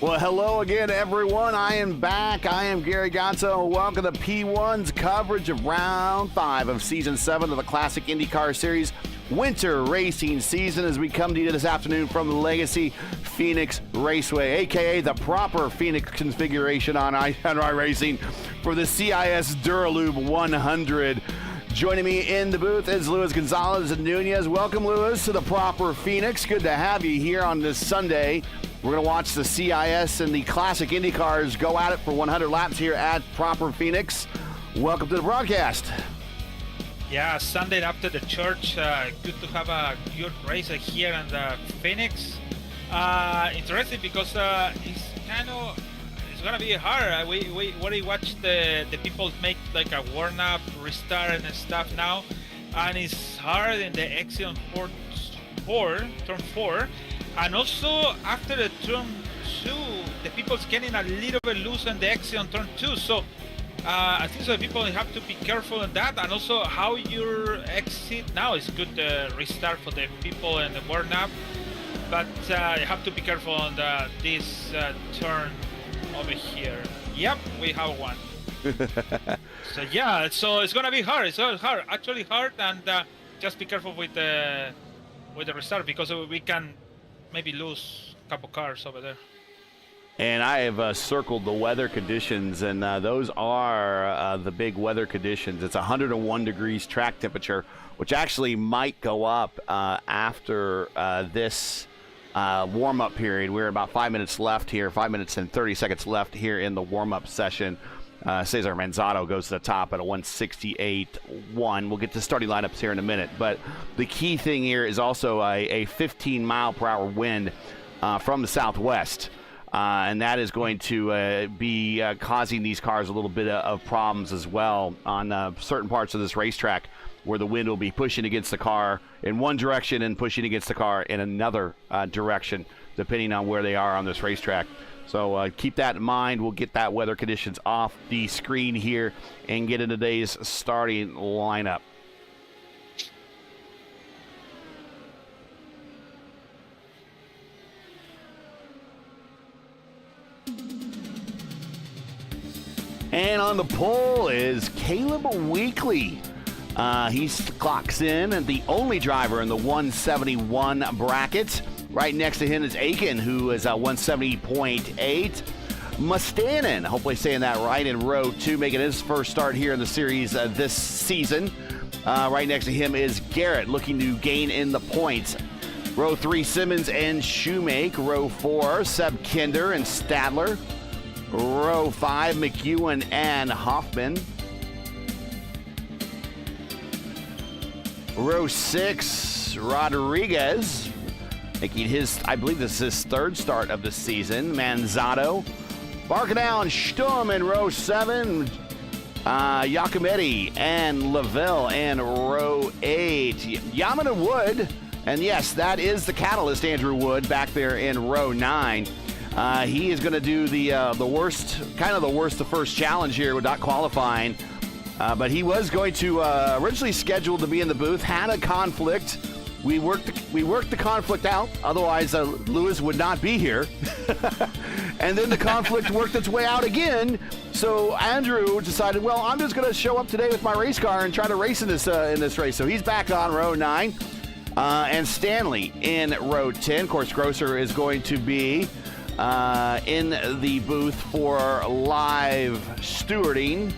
Well, hello again, everyone. I am back. I am Gary Gonzo. Welcome to P1's coverage of Round 5 of Season 7 of the Classic IndyCar Series Winter Racing Season as we come to you this afternoon from the Legacy Phoenix Raceway, a.k.a. the proper Phoenix configuration on iRacing for the CIS Duralube 100. Joining me in the booth is Luis Gonzalez and Nunez. Welcome, Luis, to the proper Phoenix. Good to have you here on this Sunday. We're going to watch the CIS and the Classic Indy cars go at it for 100 laps here at proper Phoenix. Welcome to the broadcast. Yeah, Sunday after the church. Good to have a good race here in Phoenix. Interesting because it's gonna be hard. We already watched the people make like a warm up, restart and stuff now, and it's hard in the exit on turn 4. And also after the turn 2, the people's getting a little bit loose on the exit on turn 2. So I think so people have to be careful on that. And also how your exit now is good restart for the people and the warm up. But you have to be careful on this turn over here. Yep, we have one. So yeah, so it's gonna be hard. It's hard, actually hard, and just be careful with the restart because we can maybe lose a couple cars over there. And I have circled the weather conditions, and those are the big weather conditions. It's 101 degrees track temperature, which actually might go up after this warm-up period. We're about 5 minutes left here, 5 minutes and 30 seconds left here in the warm-up session. Cesar Manzano goes to the top at a 168.1. We'll get to starting lineups here in a minute. But the key thing here is also a 15-mile-per-hour wind from the southwest. And that is going to be causing these cars a little bit of problems as well on certain parts of this racetrack where the wind will be pushing against the car in one direction and pushing against the car in another direction, depending on where they are on this racetrack. So keep that in mind. We'll get that weather conditions off the screen here and get into today's starting lineup. And on the pole is Caleb Weekly. He clocks in and the only driver in the 171 bracket. Right next to him is Aiken, who is 170.8. Mustanen, hopefully saying that right, in row 2, making his first start here in the series this season. Right next to him is Garrett, looking to gain in the points. Row 3, Simmons and Shoemake. Row 4, Seb Kinder and Stadler. Row 5, McEwen and Hoffman. Row 6, Rodriguez, making his, I believe this is his third start of the season. Manzano. Barking down Sturm in row 7. Giacometti and Lavelle in row 8. Yamada Wood, and yes, that is the catalyst, Andrew Wood, back there in row 9. He is going to do the worst, kind of the worst of first challenge here with not qualifying. But he was going to originally scheduled to be in the booth, had a conflict. We worked the conflict out, otherwise Lewis would not be here. And then the conflict worked its way out again. So Andrew decided, well, I'm just going to show up today with my race car and try to race in this race. So he's back on row 9. And Stanley in row 10. Of course, Grosser is going to be in the booth for live stewarding.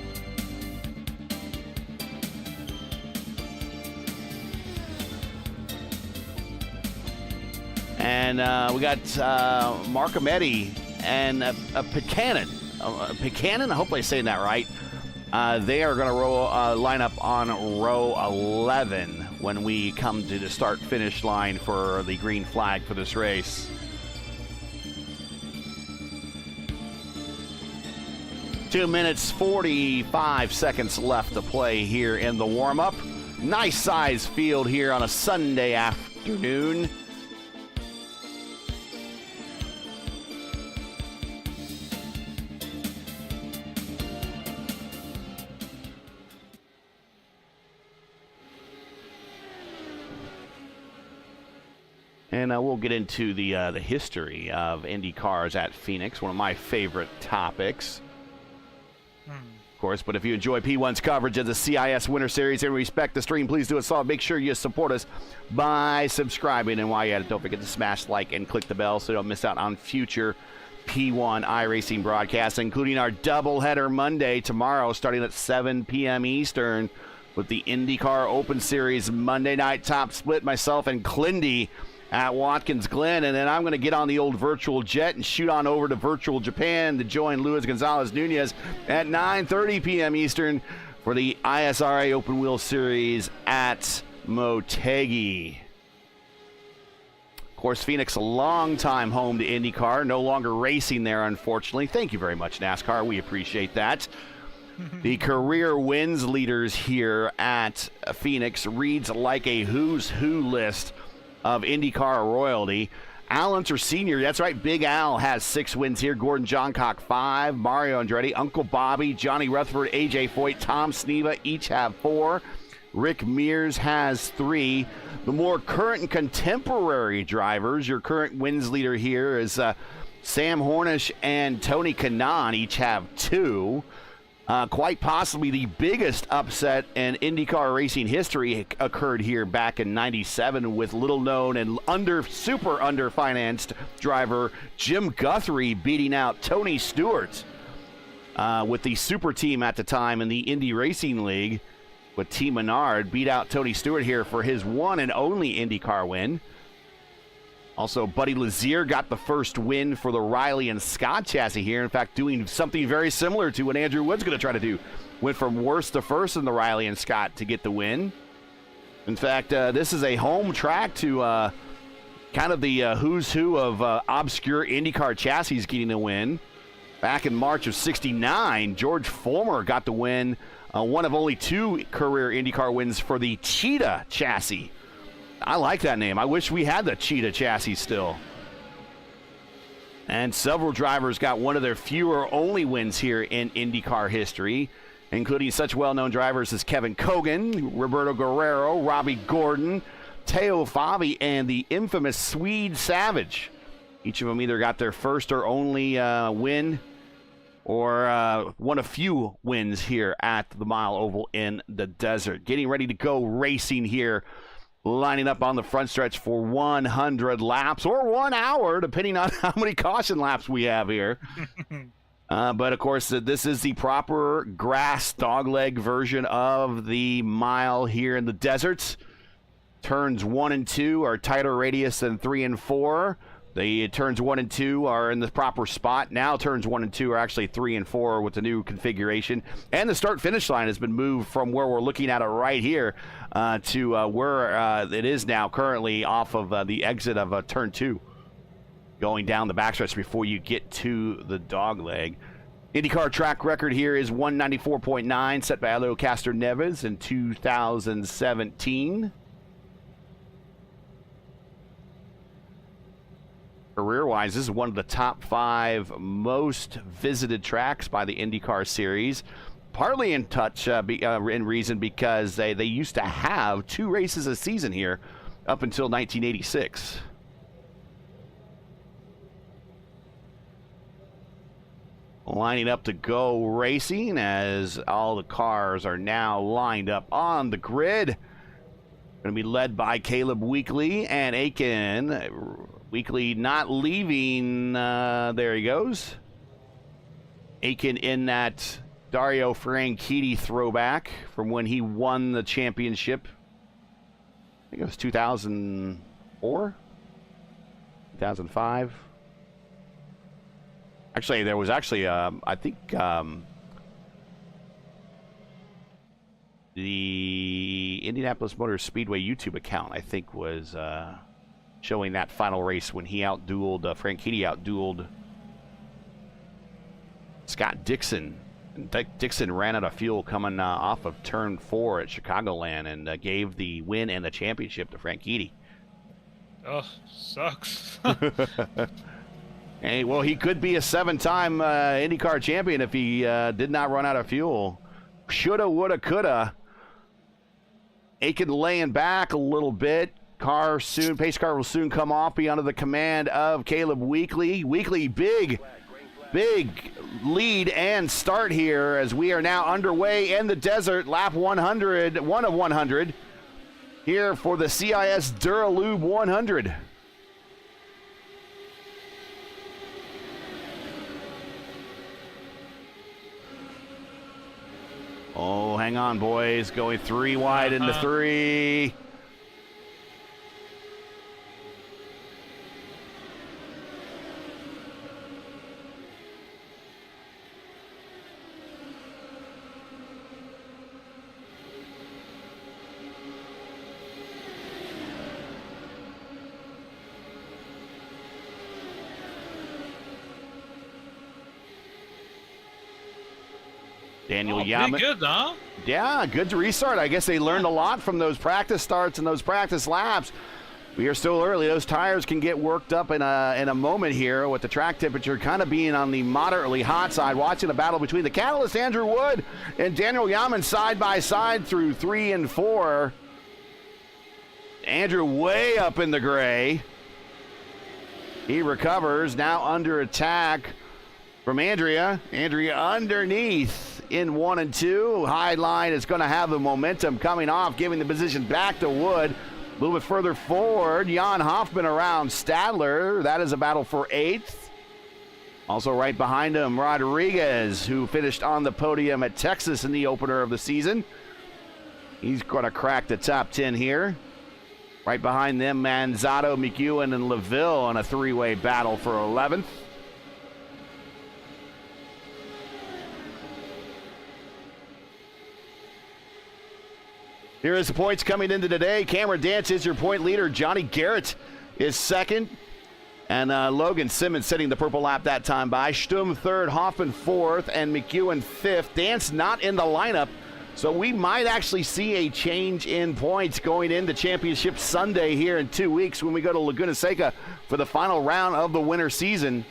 And we got Mark Ametti and Piccannon. Piccannon, I hope I'm saying that right. They are going to line up on row 11 when we come to the start-finish line for the green flag for this race. Two minutes, 45 seconds left to play here in the warm-up. Nice size field here on a Sunday afternoon. And we'll get into the history of Indy cars at Phoenix, one of my favorite topics. Of course, but if you enjoy P1's coverage of the CIS Winter Series and respect the stream, please do us all. Make sure you support us by subscribing. And while you're at it, don't forget to smash like and click the bell so you don't miss out on future P1 iRacing broadcasts, including our doubleheader Monday tomorrow starting at 7 p.m. Eastern with the IndyCar Open Series Monday night top split, myself and Clindy at Watkins Glen, and then I'm going to get on the old virtual jet and shoot on over to virtual Japan to join Luis Gonzalez Nunez at 9:30 p.m. Eastern for the ISRA Open Wheel Series at Motegi. Of course, Phoenix, a long-time home to IndyCar, no longer racing there, unfortunately. Thank you very much, NASCAR. We appreciate that. The career wins leaders here at Phoenix reads like a who's who list of IndyCar royalty. Al Unser Sr., that's right, Big Al has 6 wins here. Gordon Johncock 5, Mario Andretti, Uncle Bobby, Johnny Rutherford, AJ Foyt, Tom Sneva each have 4. Rick Mears has 3. The more current and contemporary drivers, your current wins leader here is Sam Hornish and Tony Kanaan each have 2. Quite possibly the biggest upset in IndyCar racing history occurred here back in '97 with little-known and super underfinanced driver Jim Guthrie beating out Tony Stewart with the super team at the time in the Indy Racing League with Team Menard. Beat out Tony Stewart here for his one and only IndyCar win. Also, Buddy Lazier got the first win for the Riley and Scott chassis here. In fact, doing something very similar to what Andrew Wood's going to try to do. Went from worst to first in the Riley and Scott to get the win. In fact, this is a home track to kind of the who's who of obscure IndyCar chassis getting the win. Back in March of '69, George Fulmer got the win. One of only 2 career IndyCar wins for the Cheetah chassis. I like that name. I wish we had the Cheetah chassis still. And several drivers got one of their fewer only wins here in IndyCar history, including such well-known drivers as Kevin Kogan, Roberto Guerrero, Robbie Gordon, Teo Favi, and the infamous Swede Savage. Each of them either got their first or only win or won a few wins here at the Mile Oval in the desert. Getting ready to go racing here, lining up on the front stretch for 100 laps or 1 hour, depending on how many caution laps we have here. But, of course, this is the proper grass dogleg version of the mile here in the desert. Turns 1 and 2 are tighter radius than 3 and 4. The turns 1 and 2 are in the proper spot. Now turns 1 and 2 are actually 3 and 4 with the new configuration. And the start-finish line has been moved from where we're looking at it right here to where it is now currently off of the exit of turn 2. Going down the backstretch before you get to the dogleg. IndyCar track record here is 194.9, set by Helio Castor Neves in 2017. Career-wise, this is one of the top 5 most visited tracks by the IndyCar Series. Partly in reason because they used to have 2 races a season here up until 1986. Lining up to go racing as all the cars are now lined up on the grid. Going to be led by Caleb Weekly and Aiken. Weekly not leaving. There he goes. Aiken in that Dario Franchitti throwback from when he won the championship. I think it was 2004? 2005? Actually, there was actually, I think, the Indianapolis Motor Speedway YouTube account, I think, was showing that final race when he outdueled, Franchitti outdueled Scott Dixon. And Dixon ran out of fuel coming off of turn 4 at Chicagoland and gave the win and the championship to Franchitti. Oh, sucks. Hey, well, he could be a 7-time IndyCar champion if he did not run out of fuel. Shoulda, woulda, coulda. Aiken laying back a little bit. Pace car will soon come off, be under the command of Caleb Weekly. Weekly, big lead and start here as we are now underway in the desert. Lap 100, one of 100 here for the CIS Duralube 100. Oh, hang on, boys. Going 3 wide into 3. Daniel Yaman. Pretty good, huh? Yeah, good to restart. I guess they learned a lot from those practice starts and those practice laps. We are still early. Those tires can get worked up in a moment here with the track temperature kind of being on the moderately hot side. Watching a battle between the Catalyst, Andrew Wood, and Daniel Yaman side by side through 3 and 4. Andrew way up in the gray. He recovers, now under attack from Andrea. Andrea underneath in 1 and 2. High line is going to have the momentum coming off, giving the position back to Wood. A little bit further forward, Jan Hoffman around Stadler. That is a battle for 8th. Also right behind him, Rodriguez, who finished on the podium at Texas in the opener of the season. He's going to crack the top 10 here. Right behind them, Manzato, McEwen, and LaVille on a 3-way battle for 11th. Here is the points coming into today. Cameron Dance is your point leader. Johnny Garrett is second. And Logan Simmons setting the purple lap that time by. Stum third, Hoffman fourth, and McEwen fifth. Dance not in the lineup, so we might actually see a change in points going into Championship Sunday here in 2 weeks when we go to Laguna Seca for the final round of the winter season.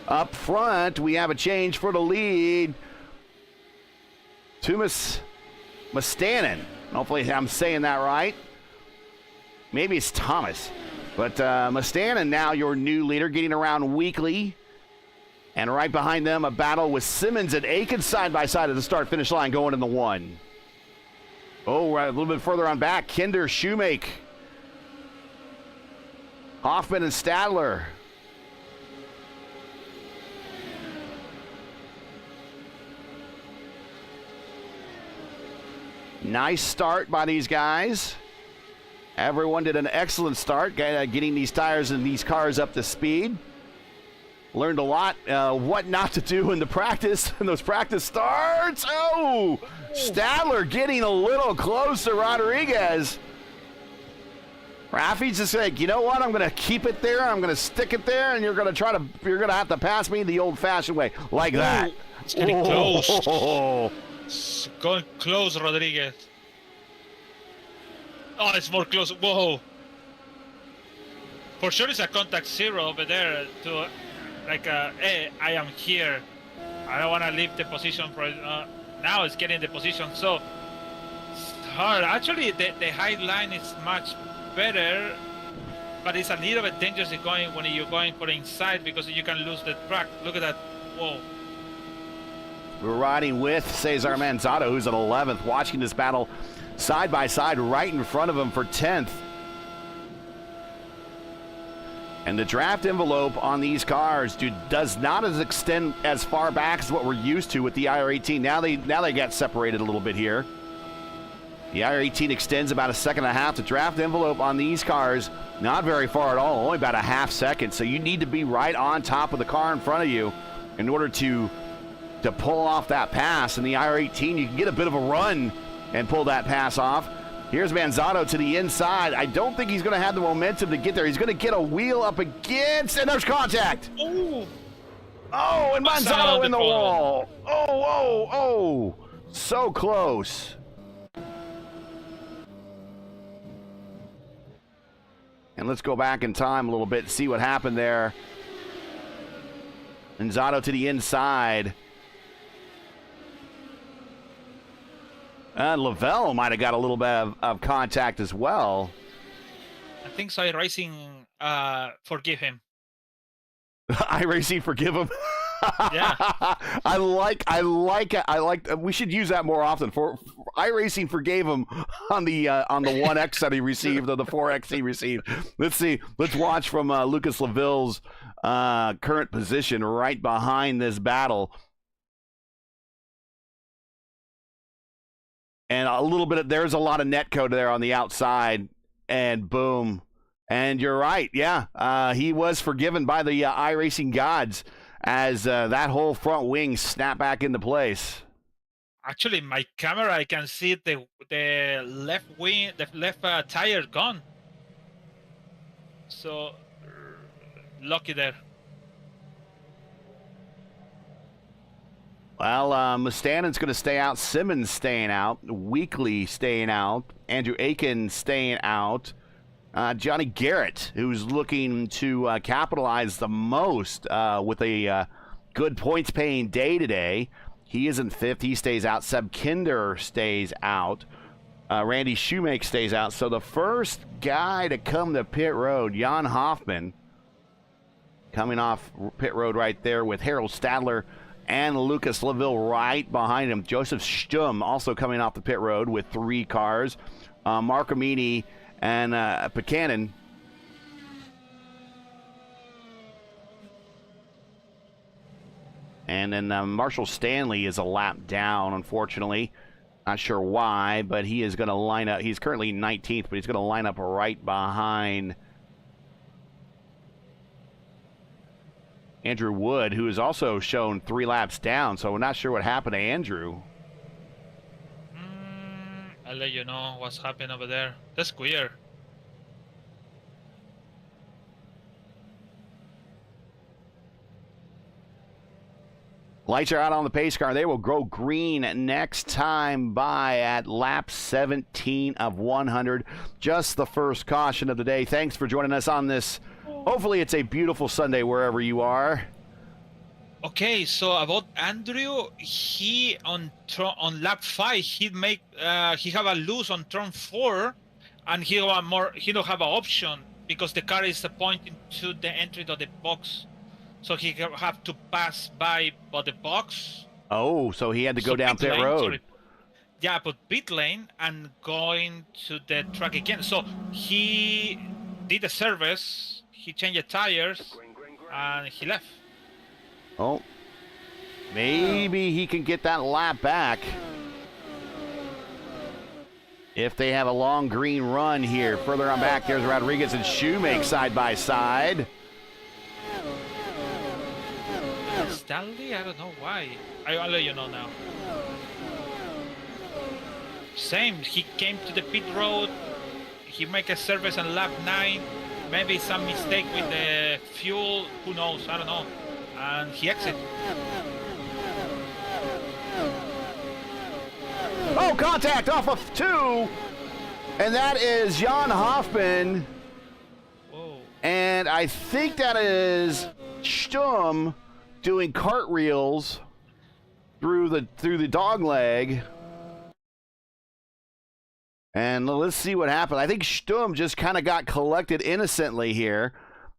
Up front, we have a change for the lead. Tumas Mustanen. Hopefully I'm saying that right. Maybe it's Thomas. But Mustanen now your new leader, getting around Weekly. And right behind them, a battle with Simmons and Aiken side by side at the start-finish line going in the 1. Oh, right, a little bit further on back, Kinder, Shoemake. Hoffman and Stadler. Nice start by these guys. Everyone did an excellent start getting these tires and these cars up to speed. Learned a lot what not to do in the practice, in those practice starts. Oh, Stadler getting a little close to Rodriguez. Rafi's just like, you know what? I'm going to keep it there. I'm going to stick it there, and you're going to have to pass me the old-fashioned way, like that. It's getting close. It's going close, Rodriguez. Oh, it's more close. Whoa. For sure it's a contact zero over there to like hey, I am here. I don't want to leave the position for now it's getting the position, so it's hard. Actually the high line is much better, but it's a little bit dangerous going when you're going for inside because you can lose the track. Look at that. Whoa. We're riding with Cesar Manzato, who's at 11th, watching this battle side by side right in front of him for 10th. And the draft envelope on these cars does not extend as far back as what we're used to with the IR18. Now they got separated a little bit here. The IR18 extends about a second and a half. The draft envelope on these cars, not very far at all, only about a half second. So you need to be right on top of the car in front of you in order to pull off that pass. In the IR18, you can get a bit of a run and pull that pass off. Here's Manzato to the inside. I don't think he's going to have the momentum to get there. He's going to get a wheel up against, and there's contact. Ooh. Oh, and Manzato in the wall. Oh. So close. And let's go back in time a little bit and see what happened there. Manzato to the inside. Lavelle might have got a little bit of contact as well. I think so. iRacing forgive him. iRacing forgive him. Yeah. I like. We should use that more often. For iRacing forgave him on the 1X that he received or the 4X he received. Let's see. Let's watch from Lucas Lavelle's current position right behind this battle. And a little bit of, there's a lot of netcode there on the outside, and boom. And you're right. Yeah, he was forgiven by the iRacing gods as that whole front wing snapped back into place. Actually, my camera, I can see the left wing, the left tire gone. So lucky there. Well, Mustannon's going to stay out. Simmons staying out. Weekly staying out. Andrew Aiken staying out. Johnny Garrett, who's looking to capitalize the most with a good points-paying day today. He is in fifth. He stays out. Seb Kinder stays out. Randy Shoemake stays out. So the first guy to come to pit road, Jan Hoffman, coming off pit road right there with Harold Stadler and Lucas Lavelle right behind him. Joseph Stum also coming off the pit road with 3 cars. Mark Amini and Buchanan. And then Marshall Stanley is a lap down, unfortunately. Not sure why, but he is going to line up. He's currently 19th, but he's going to line up right behind Andrew Wood, who has also shown 3 laps down. So we're not sure what happened to Andrew. I'll let you know what's happening over there. That's weird. Lights are out on the pace car. They will go green next time by at lap 17 of 100. Just the first caution of the day. Thanks for joining us on this. Hopefully it's a beautiful Sunday wherever you are. Okay, so about Andrew, he on lap 5 he have a lose on turn 4, and he don't have an option because the car is pointing to the entry to the box, so he have to pass by the box. Oh, so he had to go down pit road. Sorry. Yeah, but pit lane and going to the track again. So he did the service, he changed the tires, and he left. Oh, maybe he can get that lap back if they have a long green run here. Further on back, there's Rodriguez and Shoemake side by side. Stanley? I don't know why. I'll let you know now. Same, he came to the pit road, he make a service on lap 9, maybe some mistake with the fuel, who knows, I don't know. And he exit. Oh, contact off of 2. And that is Jan Hoffman. Whoa. And I think that is Stum doing cartwheels through the dog leg. And let's see what happened. I think Stum just kind of got collected innocently here.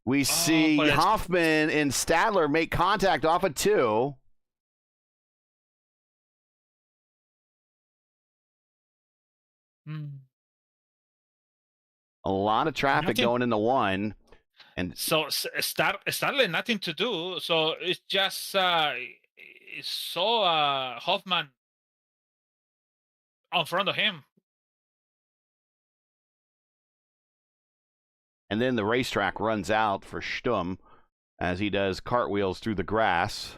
We see Hoffman and Stadler make contact off of 2. A lot of traffic going into 1. And so Stadler nothing to do. So it's just Hoffman in front of him. And then the racetrack runs out for Stum as he does cartwheels through the grass.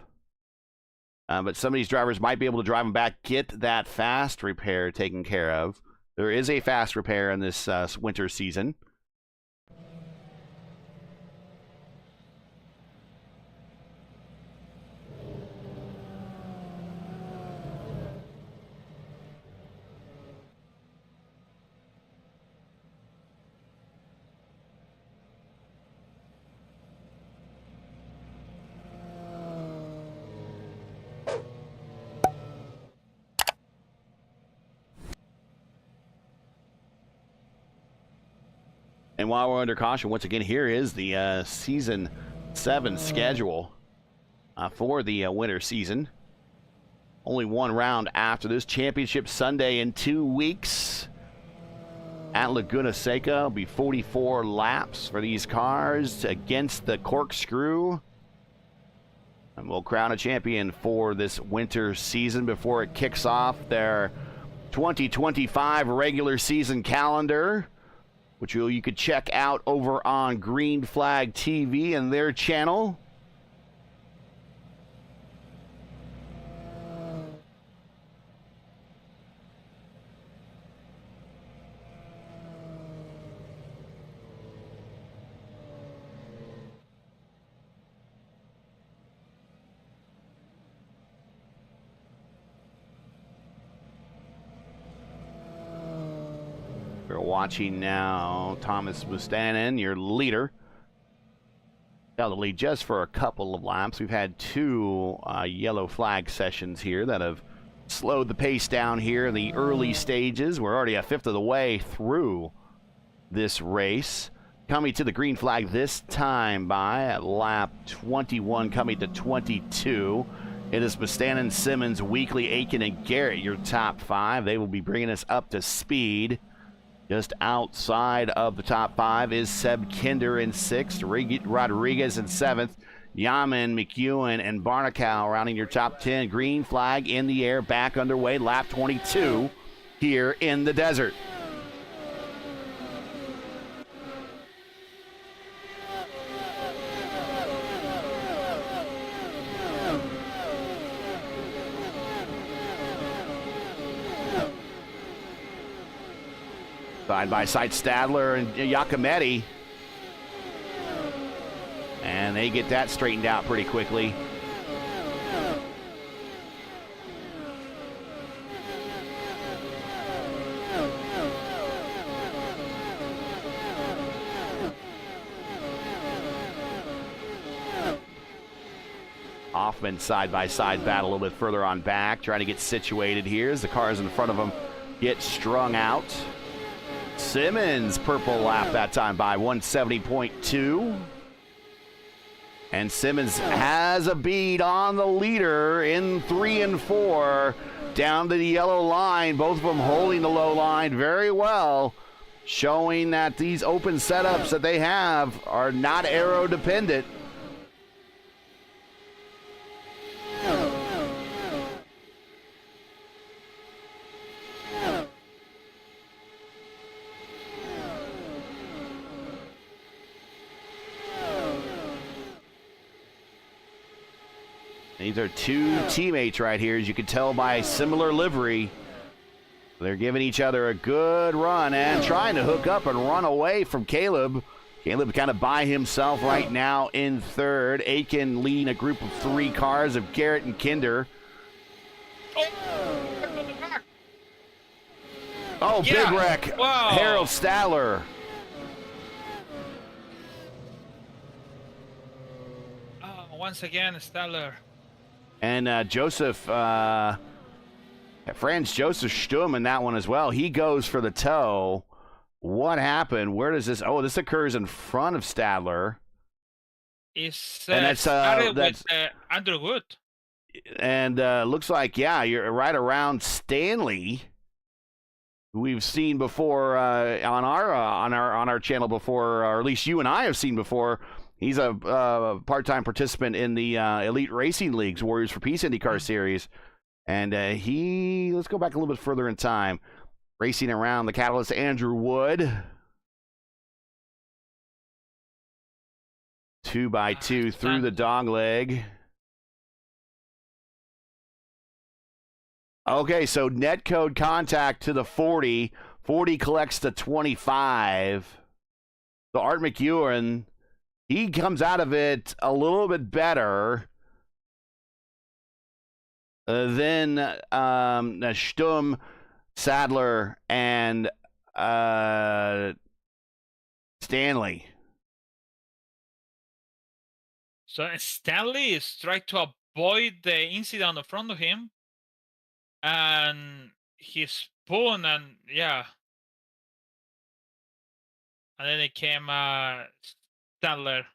But some of these drivers might be able to drive him back, get that fast repair taken care of. There is a fast repair in this winter season. And while we're under caution, once again, here is the Season 7 schedule for the winter season. Only one round after this. Championship Sunday in 2 weeks at Laguna Seca. Will be 44 laps for these cars against the Corkscrew. And we'll crown a champion for this winter season before it kicks off their 2025 regular season calendar, which you could check out over on Green Flag TV and their channel. We're watching now Thomas Bustanen, your leader. Held the lead just for a couple of laps. We've had 2 yellow flag sessions here that have slowed the pace down here in the early stages. We're already a fifth of the way through this race. Coming to the green flag this time by at lap 21, coming to 22. It is Bustanen, Simmons, Weekly, Aiken, and Garrett, your top 5. They will be bringing us up to speed. Just outside of the top 5 is Seb Kinder in 6th, Rodriguez in 7th, Yaman, McEwen, and Barnacow rounding your top 10. Green flag in the air, back underway, lap 22 here in the desert. Side by side, Stadler and Giacometti. And they get that straightened out pretty quickly. Hoffman side by side battle a little bit further on back, trying to get situated here as the cars in front of them get strung out. Simmons, purple lap that time by 170.2. And Simmons has a bead on the leader in 3 and 4. Down to the yellow line, both of them holding the low line very well, showing that these open setups that they have are not aero dependent. These are 2 teammates right here, as you can tell by similar livery. They're giving each other a good run and trying to hook up and run away from Caleb. Caleb kind of by himself right now in 3rd. Aiken leading a group of 3 cars of Garrett and Kinder. Oh, yeah. Big wreck. Wow. Harold Stadler. Once again, Stadler. And Joseph, Franz Joseph Sturm in that one as well. He goes for the tow. What happened? Where does this? Oh, this occurs in front of Stadler. It's and that's with Andrew Wood. And looks like, yeah, you're right around Stanley, who we've seen before on our channel before, or at least you and I have seen before. He's a part-time participant in the Elite Racing League's Warriors for Peace IndyCar Series. And let's go back a little bit further in time. Racing around the Catalyst, Andrew Wood. 2x2 through the dog leg. Okay, so Netcode contact to the 40. 40 collects the 25. So Art McEwen, he comes out of it a little bit better than Sturm, Sadler, and Stanley. So Stanley is trying to avoid the incident in front of him, and he spun, and yeah. and then it came Stadler.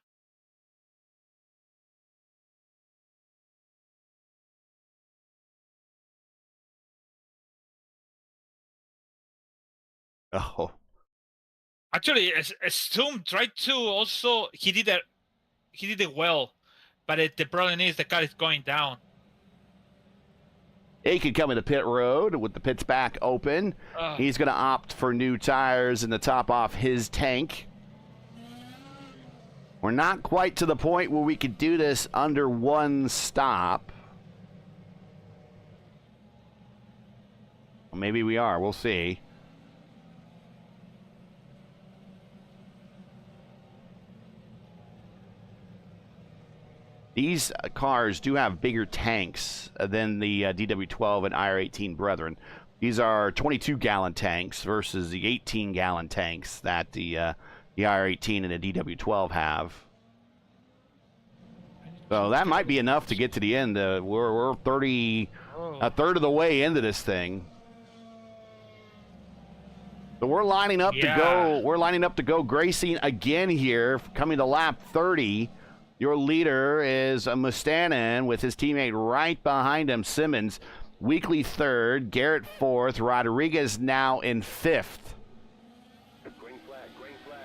Oh. Actually, Stum tried to also. He did it well, but the problem is the car is going down. Aiken coming to pit road with the pits back open. He's going to opt for new tires and the top off his tank. We're not quite to the point where we could do this under one stop. Well, maybe we are. We'll see. These cars do have bigger tanks than the DW12 and IR18 brethren. These are 22-gallon tanks versus the 18-gallon tanks that the IR18 and the DW12 have. So that might be enough to get to the end. We're a third of the way into this thing. So we're lining up to go. We're lining up to go Gracing again here, coming to lap 30. Your leader is Mustanen with his teammate right behind him, Simmons. Weekly third, Garrett fourth, Rodriguez now in fifth. Green flag, green flag.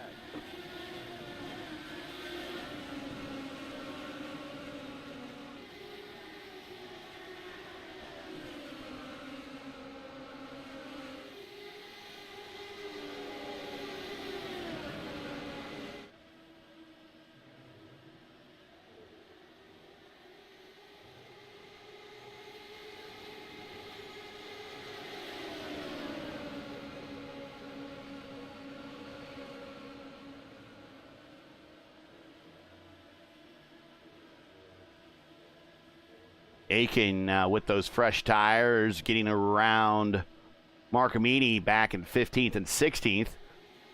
Aiken with those fresh tires, getting around Marcamini back in 15th and 16th.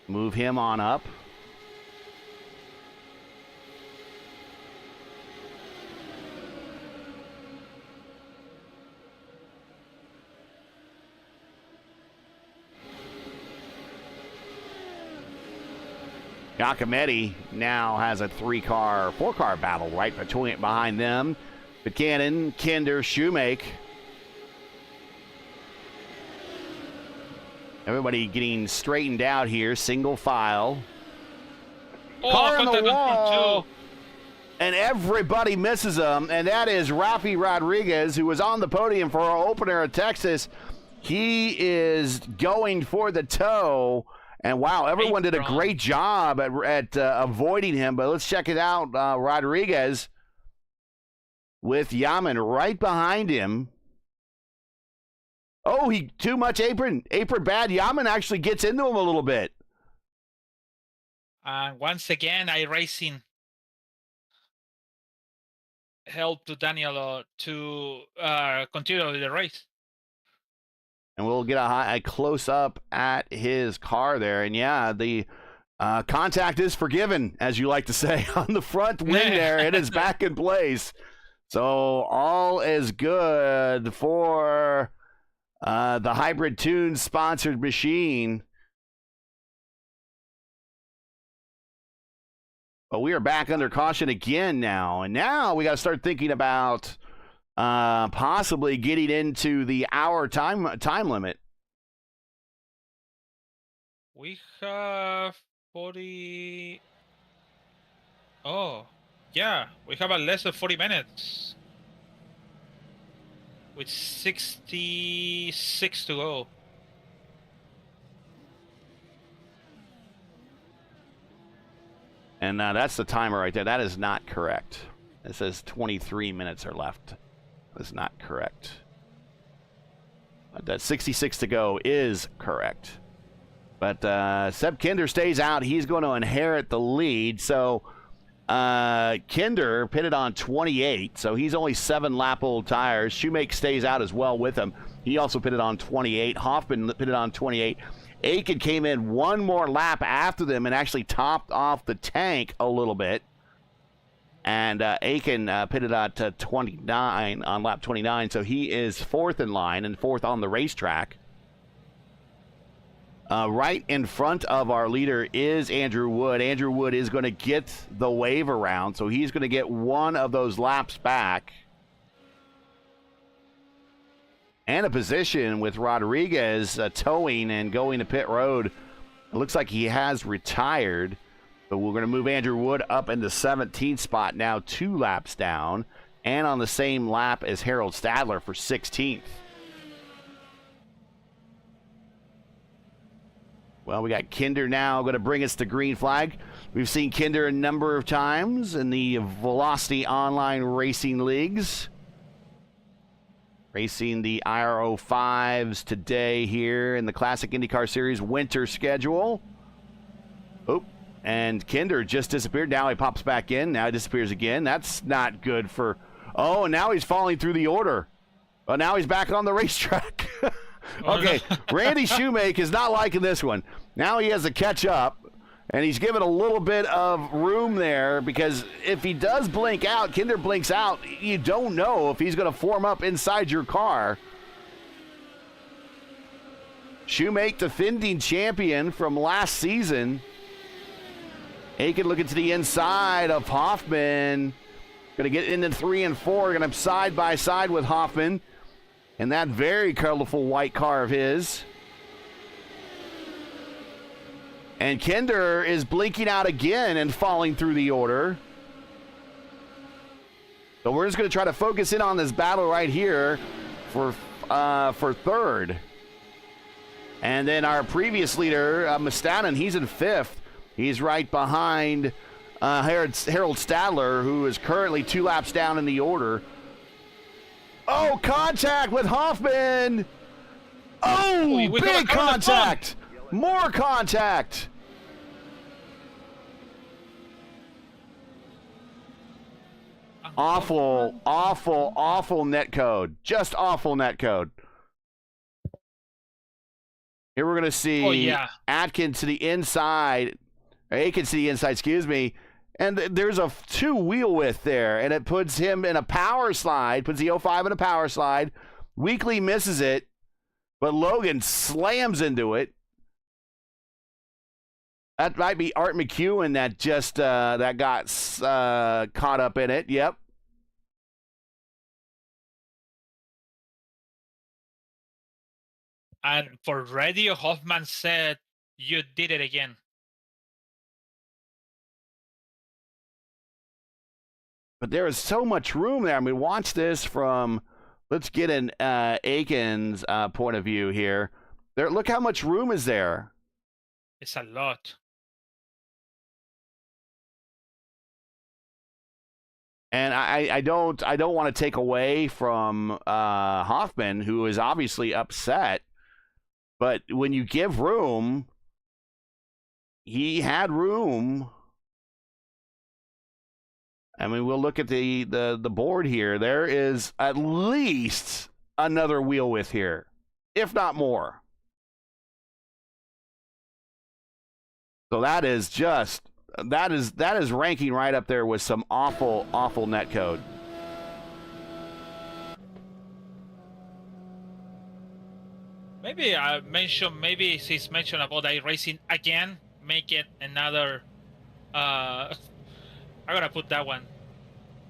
Move him on up. Giacometti now has a four-car battle right behind them. Buchanan, Kinder, Shoemake. Everybody getting straightened out here, single file. Car in the wall, and everybody misses them, and that is Rafi Rodriguez, who was on the podium for our opener at Texas. He is going for the toe, and wow, everyone did a great job at avoiding him, but let's check it out. Rodriguez with Yaman right behind him. Oh, he too much apron bad. Yaman actually gets into him a little bit. Once again, iRacing helped to Daniel to continue the race. And we'll get a close-up at his car there. And, yeah, the contact is forgiven, as you like to say, on the front wing there. It is back in place. So all is good for the Hybrid Tunes sponsored machine. But we are back under caution again now. And now we got to start thinking about possibly getting into the hour time limit. We have 40. Oh, yeah. We have less than 40 minutes. With 66 to go. And that's the timer right there. That is not correct. It says 23 minutes are left. That's not correct. That 66 to go is correct. But Seb Kinder stays out. He's going to inherit the lead. So Kinder pitted on 28. So he's only 7 lap old tires. Shoemake stays out as well with him. He also pitted on 28. Hoffman pitted on 28. Aiken came in one more lap after them and actually topped off the tank a little bit. And Aiken pitted at 29 on lap 29, so he is 4th in line and 4th on the racetrack. Right in front of our leader is Andrew Wood. Andrew Wood is going to get the wave around, so he's going to get one of those laps back. And a position with Rodriguez towing and going to pit road. It looks like he has retired, but we're going to move Andrew Wood up in the 17th spot now, 2 laps down, and on the same lap as Harold Stadler for 16th. Well, we got Kinder now going to bring us the green flag. We've seen Kinder a number of times in the Velocity Online Racing Leagues. Racing the IRO5s today here in the Classic IndyCar Series winter schedule. Oh, and Kinder just disappeared. Now he pops back in. Now he disappears again. That's not good for... Oh, and now he's falling through the order. Well, now he's back on the racetrack. Okay, Randy Shoemake is not liking this one. Now he has to catch up, and he's given a little bit of room there because if he does blink out, Kinder blinks out, you don't know if he's going to form up inside your car. Shoemake, defending champion from last season. Aiken looking to the inside of Hoffman. Going to get into 3 and 4, going to side by side with Hoffman. And that very colorful white car of his. And Kinder is blinking out again and falling through the order. So we're just going to try to focus in on this battle right here for third. And then our previous leader, Mustanen, he's in 5th. He's right behind Harold Stadler, who is currently 2 laps down in the order. Oh, contact with Hoffman. Oh, big contact. More contact. Awful, awful, awful netcode. Just awful netcode. Here we're going to see Atkins to the inside. Aikens to the inside, excuse me. And there's a 2 wheel width there, and it puts him in a power slide, puts the 05 in a power slide. Weekly misses it, but Logan slams into it. That might be Art McEwen that just that got caught up in it. Yep. And for radio, Hoffman said, "You did it again." But there is so much room there. I mean, watch this from, let's get an Aikens point of view here. There, look how much room is there. It's a lot. And I don't want to take away from Hoffman, who is obviously upset. But when you give room, he had room. I mean, we'll look at the board here. There is at least another wheel width here, if not more. So that is just that is ranking right up there with some awful netcode. Maybe I mentioned, maybe he's mentioned about iRacing again. Make it another. I'm gonna put that one,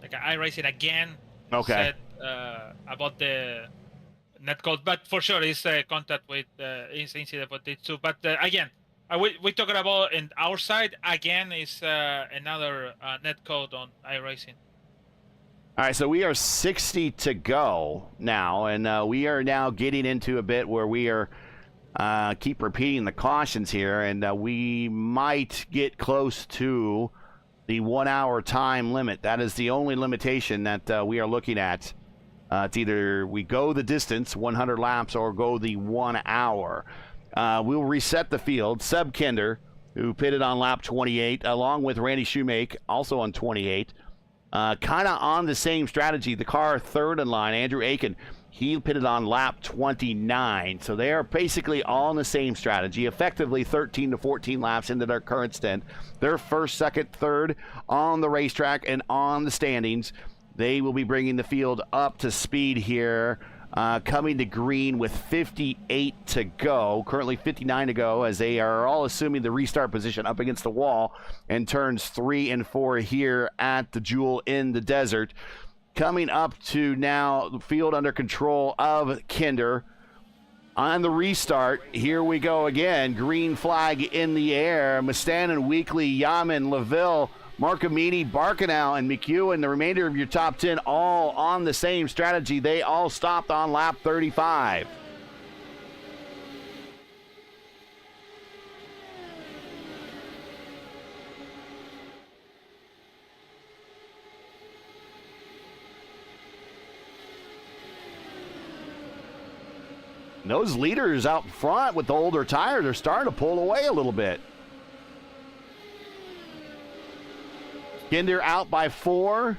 like iRacing again. Okay. Said about the netcode, but for sure it's contact with incident for it too. But again, we talking about in our side again is another netcode on iRacing. All right, so we are 60 to go now, and we are now getting into a bit where we are keep repeating the cautions here, and we might get close to the 1 hour time limit. That is the only limitation that we are looking at. It's either we go the distance, 100 laps, or go the 1 hour. We'll reset the field. Seb Kinder, who pitted on lap 28, along with Randy Shoemake, also on 28. Kind of on the same strategy. The car third in line, Andrew Aiken, he pitted on lap 29. So they are basically all in the same strategy, effectively 13 to 14 laps into their current stint. They're first, second, third on the racetrack and on the standings. They will be bringing the field up to speed here coming to green with 58 to go. Currently 59 to go as they are all assuming the restart position up against the wall and turns 3 and 4 here at the Jewel in the Desert. Coming up to now the field under control of Kinder. On the restart, here we go again. Green flag in the air. Mustanen, Weekly, Yaman, LaVille, Marcamini, Barkanow, and McEwen, the remainder of your top 10, all on the same strategy. They all stopped on lap 35. Those leaders out front with the older tires are starting to pull away a little bit. Kinder out by 4.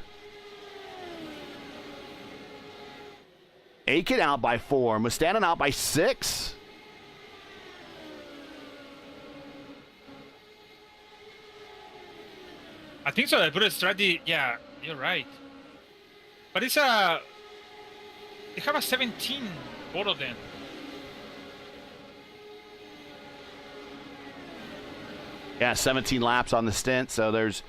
Aiken out by 4. Mustanen out by 6. I think so. They put a strategy. Yeah, you're right. But it's they have a 17, both of them. Yeah, 17 laps on the stint, so there's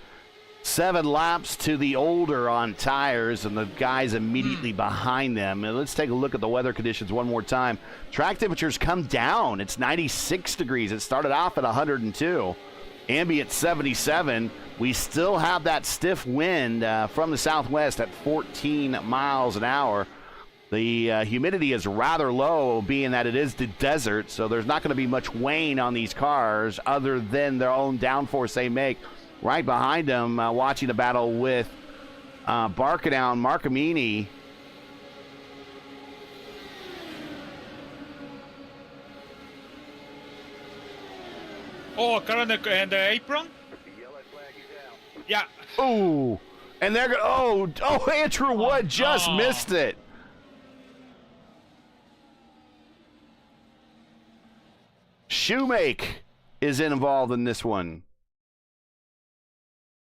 7 laps to the older on tires, and the guys immediately behind them. And let's take a look at the weather conditions one more time. Track temperatures come down. It's 96 degrees. It started off at 102. Ambient 77. We still have that stiff wind from the southwest at 14 miles an hour. The humidity is rather low, being that it is the desert, so there's not going to be much wane on these cars other than their own downforce they make. Right behind them, watching the battle with Barkanow and Marcamini. Oh, car on the apron? The yellow flag is out. Yeah. Ooh, and they're going. Oh, Andrew Wood just missed it. Shoemake is involved in this one.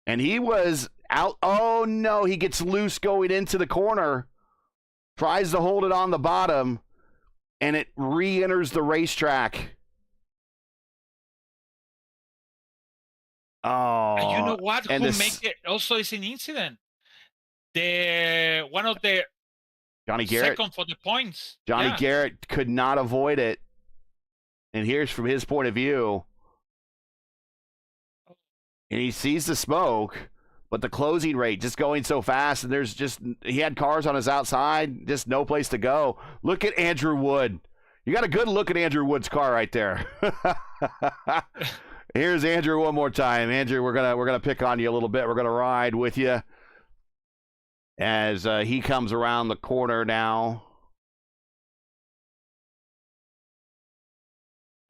And he was out. Oh, no, he gets loose going into the corner. Tries to hold it on the bottom, and it re-enters the racetrack. Oh. And you know what? And Who this, make it also is an incident. One of the Johnny Garrett. second for the points. Johnny Yeah. Garrett could not avoid it. And here's from his point of view. And he sees the smoke, but the closing rate just going so fast, and he had cars on his outside, just no place to go. Look at Andrew Wood. You got a good look at Andrew Wood's car right there. Here's Andrew one more time. Andrew, we're gonna pick on you a little bit. We're gonna ride with you as he comes around the corner now.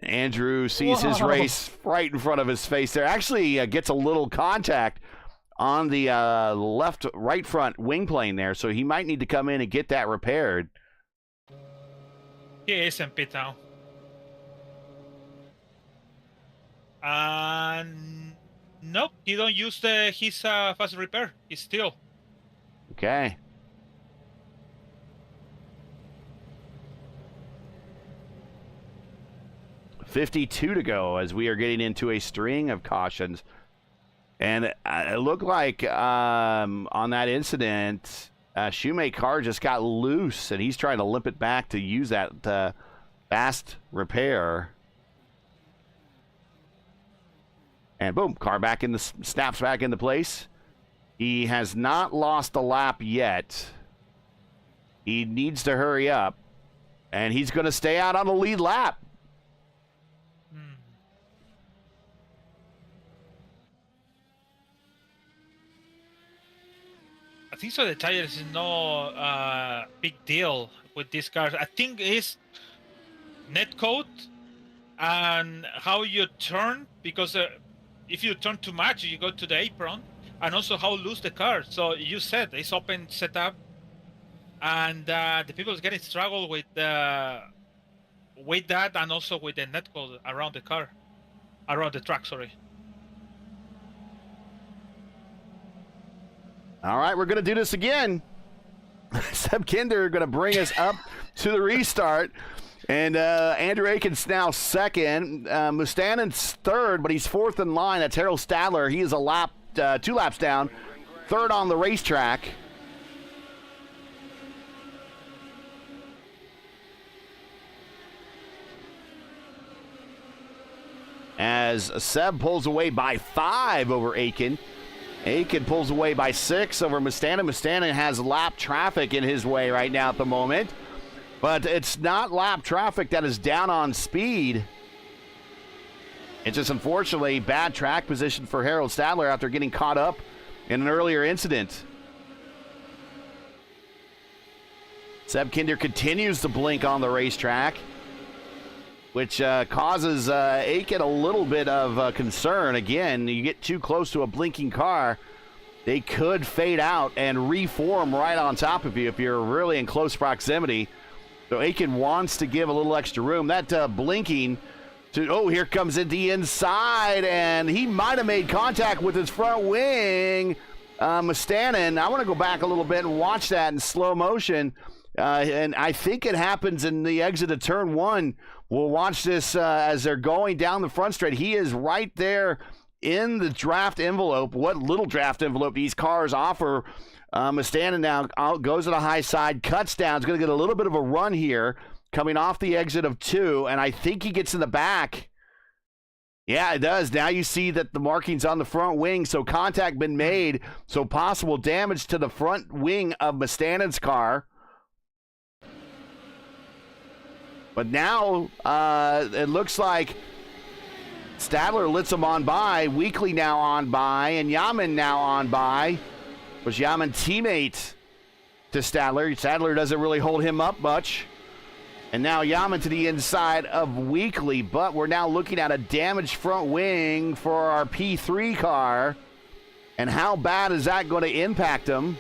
Andrew sees his race right in front of his face there. Actually gets a little contact on the right front wing plane there, so he might need to come in and get that repaired. He is in pit now. Nope, he don't use his fast repair. He's still. Okay. .52 to go as we are getting into a string of cautions. And it looked like on that incident, Shoemaker car just got loose, and he's trying to limp it back to use that fast repair. And boom, car back in the snaps back into place. He has not lost a lap yet. He needs to hurry up, and he's going to stay out on the lead lap. I think so. The tires is no big deal with these cars. I think it's Netcode and how you turn, because if you turn too much, you go to the apron, and also how loose the car. So you said it's open setup, and the people is getting struggle with that, and also with the Netcode around the car, around the track. Sorry. All right, we're going to do this again. Seb Kinder going to bring us up to the restart. And Andrew Aiken's now second. Mustannen's third, but he's fourth in line. That's Harold Stadler. He is a lap, 2 laps down, third on the racetrack. As Seb pulls away by 5 over Aiken. Aiken pulls away by 6 over Mustanen. Mustanen has lap traffic in his way right now at the moment. But it's not lap traffic that is down on speed. It's just, unfortunately, bad track position for Harold Stadler after getting caught up in an earlier incident. Seb Kinder continues to blink on the racetrack, which causes Aiken a little bit of concern. Again, you get too close to a blinking car, they could fade out and reform right on top of you if you're really in close proximity. So Aiken wants to give a little extra room. That blinking to, oh, here comes it the inside, and he might have made contact with his front wing. Mustanen, I want to go back a little bit and watch that in slow motion. And I think it happens in the exit of turn 1. We'll watch this as they're going down the front straight. He is right there in the draft envelope, what little draft envelope these cars offer. Mustanen now goes to the high side, cuts down. He's going to get a little bit of a run here coming off the exit of 2, and I think he gets in the back. Yeah, it does. Now you see that the markings on the front wing, so contact been made, so possible damage to the front wing of Mustanen's car. But now it looks like Stadler lets him on by, Weekly now on by, and Yaman now on by. Was Yaman teammate to Stadler. Stadler doesn't really hold him up much. And now Yaman to the inside of Weekly, but we're now looking at a damaged front wing for our P3 car. And how bad is that going to impact them?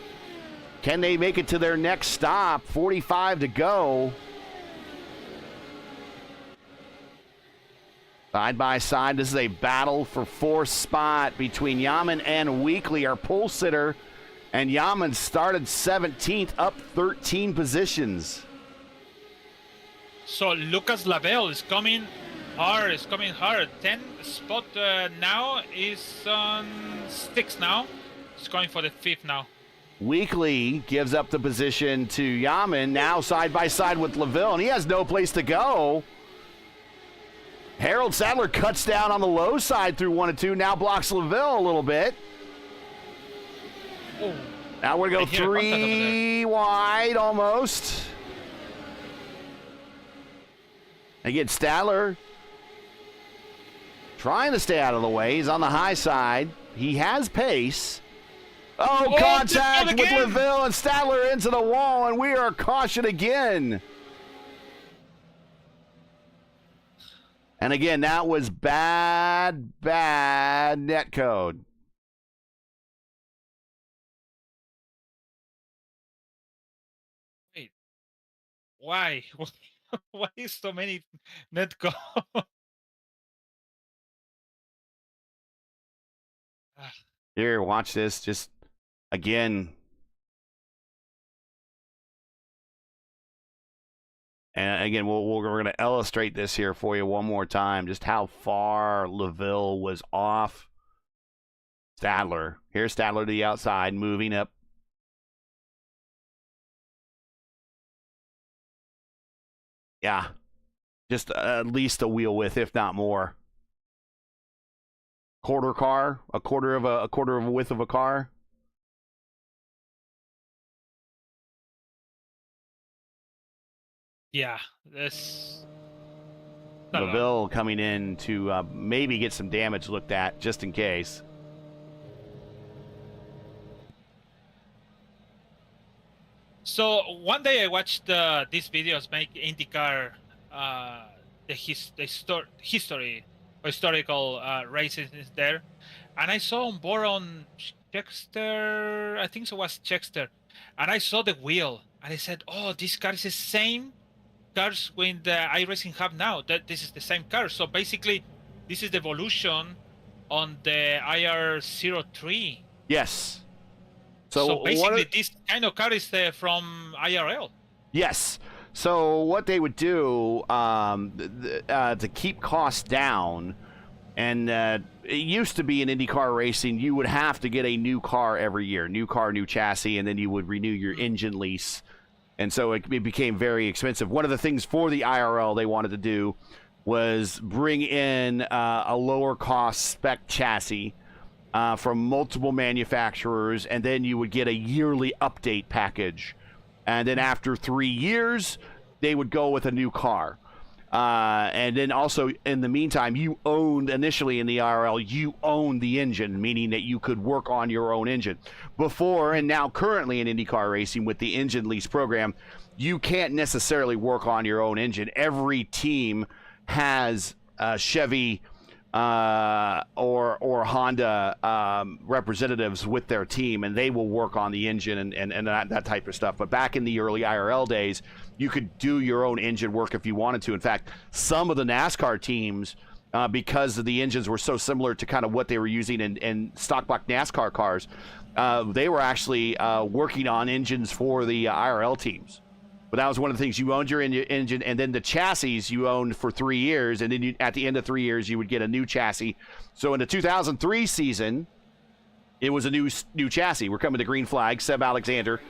Can they make it to their next stop? 45 to go. Side by side, this is a battle for 4th spot between Yaman and Weekly, our pole sitter. And Yaman started 17th, up 13 positions. So Lucas Lavelle is coming hard. 10th spot now is on 6th now. He's going for the 5th now. Weekly gives up the position to Yaman, now side by side with Lavelle, and he has no place to go. Harold Stadler cuts down on the low side through 1 and 2, now blocks Lavelle a little bit. Oh. Now we're going to go 3 wide almost. Again, Stadler trying to stay out of the way. He's on the high side. He has pace. Oh, contact with Lavelle and Stadler into the wall, and we are cautioned again. And again, that was bad netcode. Wait, why? Why so many netcode? Here, watch this. Just again. And again, we're going to illustrate this here for you one more time, just how far Lavelle was off Stadler. Here's Stadler to the outside, moving up. Yeah, just at least a wheel width, if not more. Quarter car, a quarter of a width of a car. Yeah, this. Lavelle coming in to maybe get some damage looked at, just in case. So one day I watched these videos make IndyCar the historical races there, and I saw on board on Chexter, I think it was Chexter, and I saw the wheel, and I said, "Oh, this car is the same cars when the iRacing have now. That this is the same car." So basically, this is the evolution on the IR03. Yes. So basically, this kind of car is from IRL. Yes. So what they would do to keep costs down, and it used to be in IndyCar racing, you would have to get a new car every year, new car, new chassis, and then you would renew your engine lease. And so it became very expensive. One of the things for the IRL they wanted to do was bring in a lower cost spec chassis from multiple manufacturers, and then you would get a yearly update package. And then after 3 years, they would go with a new car. And then also, in the meantime, you owned, initially in the IRL, you owned the engine, meaning that you could work on your own engine. Before, and now currently in IndyCar racing with the engine lease program, you can't necessarily work on your own engine. Every team has Chevy or Honda representatives with their team, and they will work on the engine and that type of stuff. But back in the early IRL days, you could do your own engine work if you wanted to. In fact, some of the NASCAR teams, because the engines were so similar to kind of what they were using in stock block NASCAR cars, they were actually working on engines for the IRL teams. But that was one of the things. You owned your engine, and then the chassis you owned for 3 years, and then at the end of 3 years, you would get a new chassis. So in the 2003 season, it was a new chassis. We're coming to green flag. Seb Alexander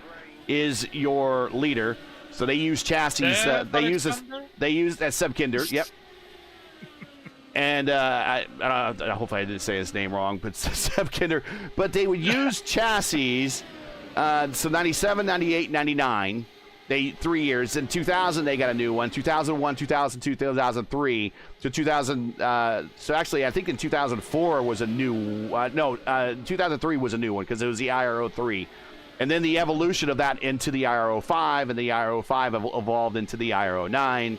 is your leader. So they use chassis. They use that Seb Kinder. Yep. And I hope I didn't say his name wrong, but Seb Kinder. But they would use chassis. So 97, 98, 99. 3 years. In 2000, they got a new one. 2001, 2002, 2003. So 2000. So actually, I think in 2004 was a new. 2003 was a new one because it was the IRO 3, and then the evolution of that into the IRO 5, and the IRO 5 evolved into the IRO 9,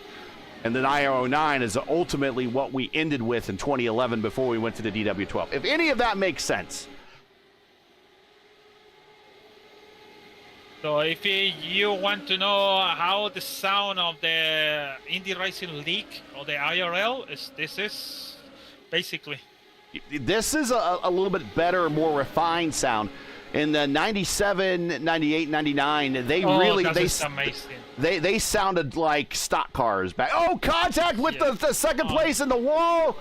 and then IRO 9 is ultimately what we ended with in 2011 before we went to the DW12. If any of that makes sense. So if you want to know how the sound of the Indy Racing League or the IRL is, this is basically. This is a little bit better, more refined sound. In the 97, 98, 99, they sounded like stock cars back. Oh, contact with the second place in the wall.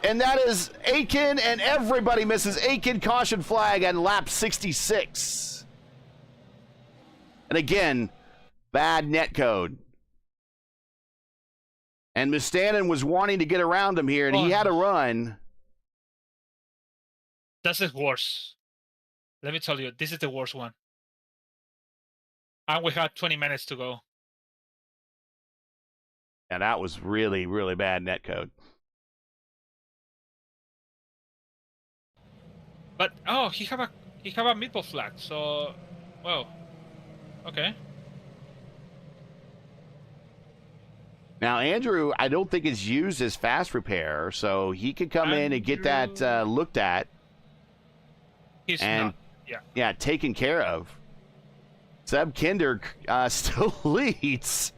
And that is Aiken, and everybody misses. Aiken, caution flag, and lap 66. And again, bad netcode. And Mustanen was wanting to get around him here, and he had a run. This is worse. Let me tell you, this is the worst one. And we had 20 minutes to go. And that was really, really bad netcode. But he have a meatball flag, so well. Okay. Now, Andrew, I don't think is used as fast repair, so he could come in and get that looked at. He's not. Yeah, taken care of. Seb Kinder still leads.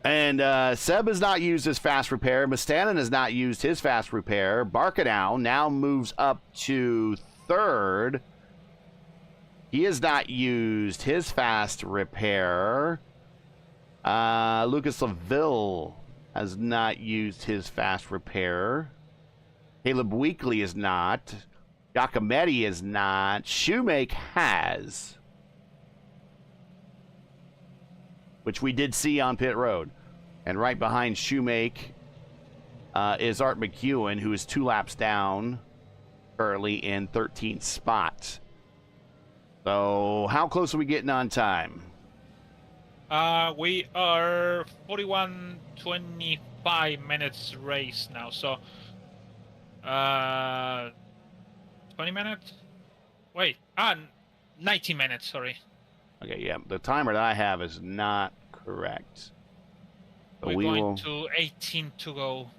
And Seb has not used his fast repair. Mustanen has not used his fast repair. Barkanow now moves up to third. He has not used his fast repair. Lucas LaVille has not used his fast repair. Caleb Weekly is not. Giacometti is not. Shoemake has. Which we did see on pit road. And right behind Shoemake is Art McEwen, who is 2 laps down, currently in 13th spot. So, how close are we getting on time? We are 41:25 minutes race now. So, 20 minutes? Wait, 90 minutes, sorry. Okay, yeah, the timer that I have is not correct. So We're going to 18 to go.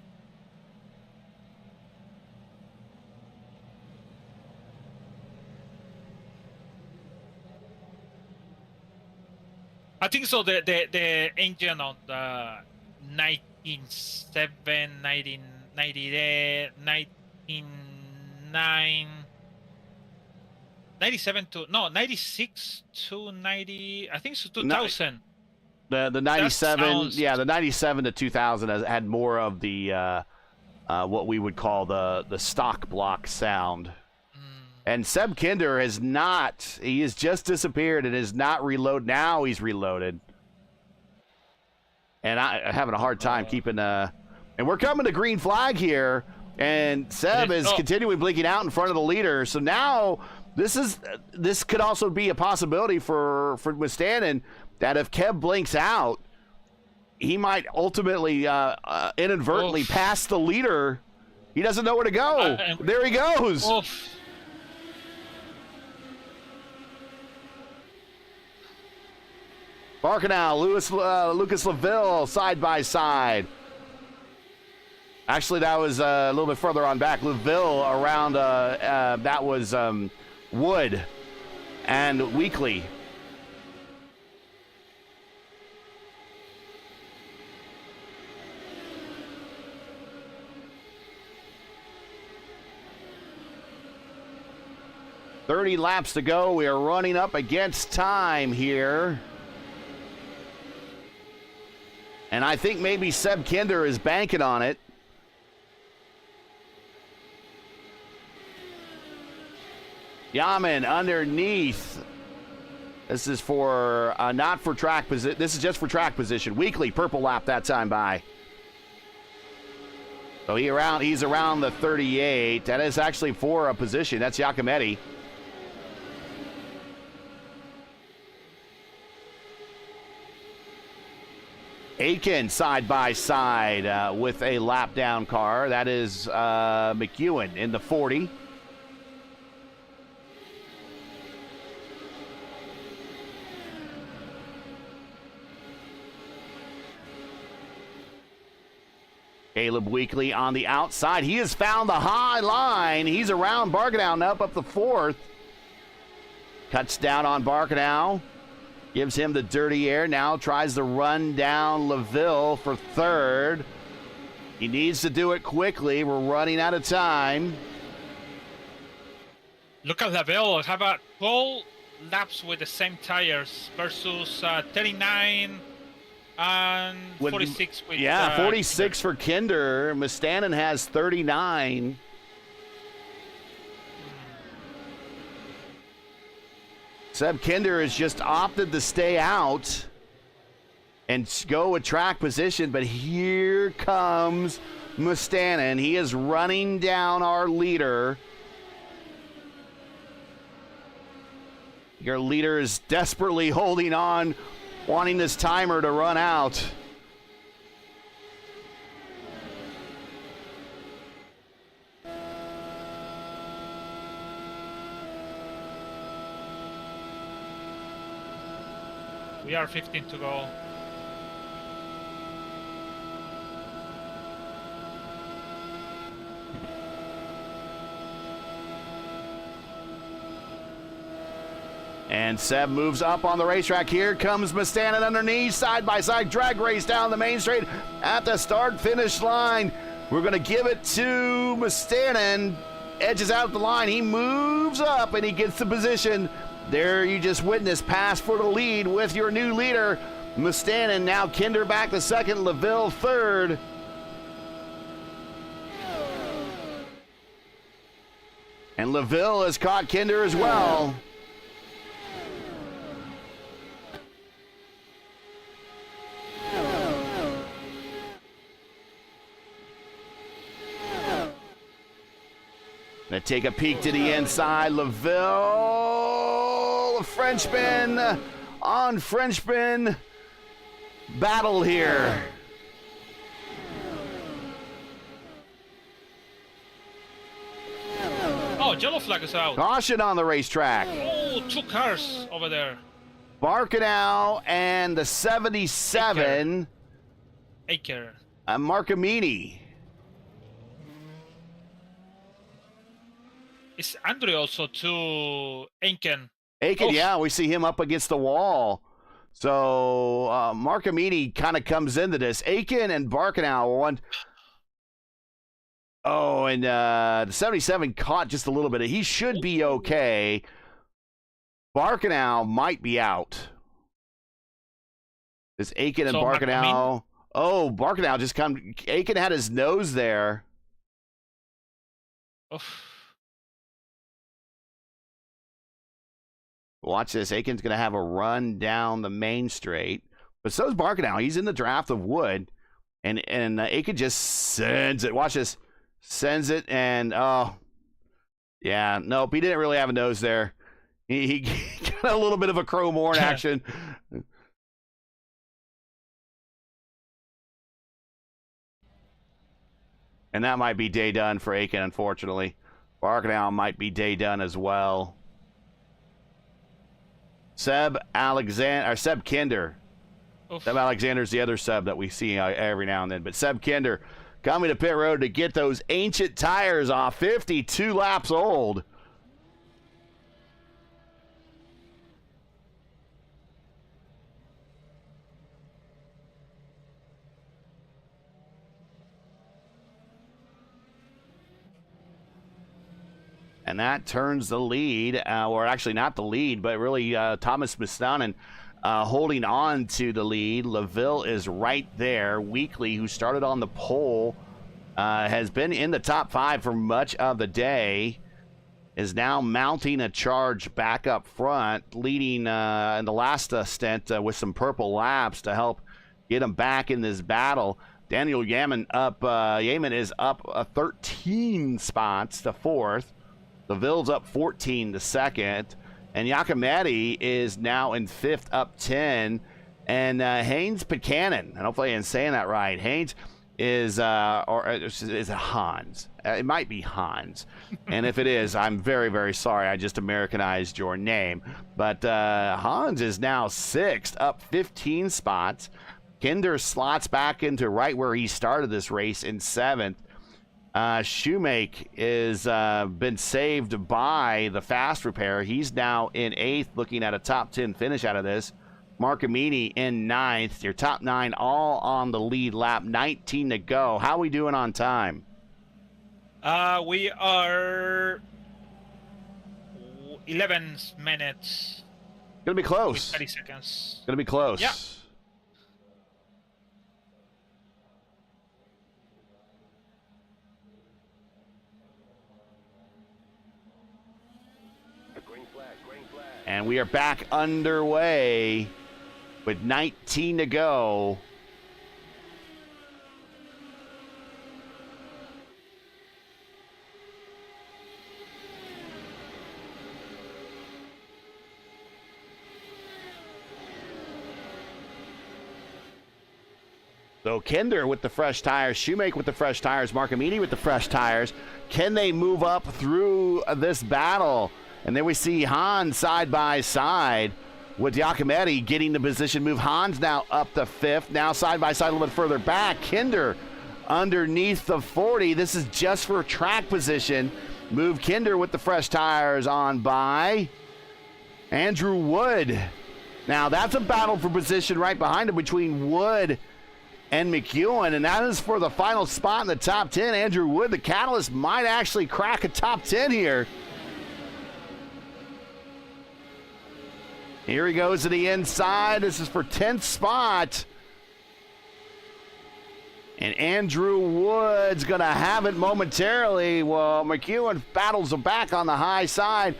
I think so. The engine on the 1997, 1998, 1999, 97 to 96 to 90. I think so 2000. The 97, sounds- yeah, the 97 to 2000 had more of the what we would call the stock block sound. And Seb Kinder has not. He has just disappeared and is not reload. Now he's reloaded. And I'm having a hard time keeping. And we're coming to green flag here. And Seb is continuing blinking out in front of the leader. So now this could also be a possibility for Mustanen, that if Kev blinks out, he might ultimately inadvertently pass the leader. He doesn't know where to go. There he goes. Barkenau, Lucas LaVille, side by side. Actually, that was a little bit further on back. LaVille around, that was Wood and Weekly. "30 laps to go. We are running up against time here. And I think maybe Seb Kinder is banking on it. Yaman underneath. This is for, not for track position. This is just for track position. Weekly, purple lap that time by. So he's around the 38. That is actually for a position. That's Giacometti. Aiken side by side with a lap down car. That is McEwen in the 40. Caleb Weekly on the outside. He has found the high line. He's around Barkenau now up the 4th. Cuts down on Barkenau. Gives him the dirty air. Now tries to run down LaVille for 3rd. He needs to do it quickly. We're running out of time. Look at LaVille. Have a 12 laps with the same tires versus 39 and 46 with 46 for Kinder. Mustanen has 39. Seb Kinder has just opted to stay out and go with track position, but here comes Mustanen. He is running down our leader. Your leader is desperately holding on, wanting this timer to run out. We are 15 to go. And Seb moves up on the racetrack. Here comes Mustanen underneath, side by side drag race down the main straight at the start finish line. We're going to give it to Mustanen. Edges out the line. He moves up and he gets the position. There you just witnessed pass for the lead with your new leader, Mustanen. Now Kinder back to 2nd, LaVille 3rd. And LaVille has caught Kinder as well. Gonna take a peek to the inside. LaVille, Frenchman on Frenchman battle here. Oh, yellow flag is out. Caution on the racetrack. Oh, 2 cars over there. Barkenau and the 77. Aker. Marcamini. Is Andre also to Aiken? Aiken, yeah, we see him up against the wall. So Marcamini kind of comes into this. Aiken and Barkenau were one. Oh, and the 77 caught just a little bit. He should be okay. Barkenau might be out. This Aiken and So, Barkenau. Oh, Barkenau just come. Aiken had his nose there. Oof. Watch this. Aiken's going to have a run down the main straight. But so's Barkenau. He's in the draft of Wood. And Aiken just sends it. Watch this. Sends it. And, oh, yeah. Nope. He didn't really have a nose there. He got a little bit of a chrome horn action. And that might be day done for Aiken, unfortunately. Barkenau might be day done as well. Seb Kinder. Oof. Seb Alexander's the other sub that we see every now and then. But Seb Kinder coming to pit road to get those ancient tires off. 52 laps old. And that turns the lead, or actually not the lead, but really Thomas Mistanen holding on to the lead. LaVille is right there. Weekly, who started on the pole, has been in the top 5 for much of the day, is now mounting a charge back up front, leading in the last stint with some purple laps to help get him back in this battle. Daniel Yaman is up 13 spots to 4th. LaVille's up 14 to 2nd. And Giacometti is now in 5th, up 10. And Haynes Buchanan, and hopefully I'm saying that right. Haynes is it Hans? It might be Hans. And if it is, I'm very, very sorry. I just Americanized your name. But Hans is now 6th, up 15 spots. Kinder slots back into right where he started this race in 7th. Shoemake is been saved by the fast repair. He's now in 8th, looking at a top 10 finish out of this. Mark Amini in 9th. Your top 9 all on the lead lap. 19 to go. How are we doing on time? We are 11 minutes. Gonna be close. 30 seconds. Gonna be close. Yeah. And we are back underway with 19 to go. So Kinder with the fresh tires, Shoemake with the fresh tires, Marcamini with the fresh tires. Can they move up through this battle? And then we see Hans side by side with Giacometti getting the position move. Hans now up to 5th. Now side by side a little bit further back. Kinder underneath the 40. This is just for track position. Move Kinder with the fresh tires on by Andrew Wood. Now that's a battle for position right behind him between Wood and McEwen, and that is for the final spot in the top 10. Andrew Wood, the catalyst, might actually crack a top 10 here. Here he goes to the inside. This is for 10th spot. And Andrew Wood's going to have it momentarily. Well, McEwen battles him back on the high side.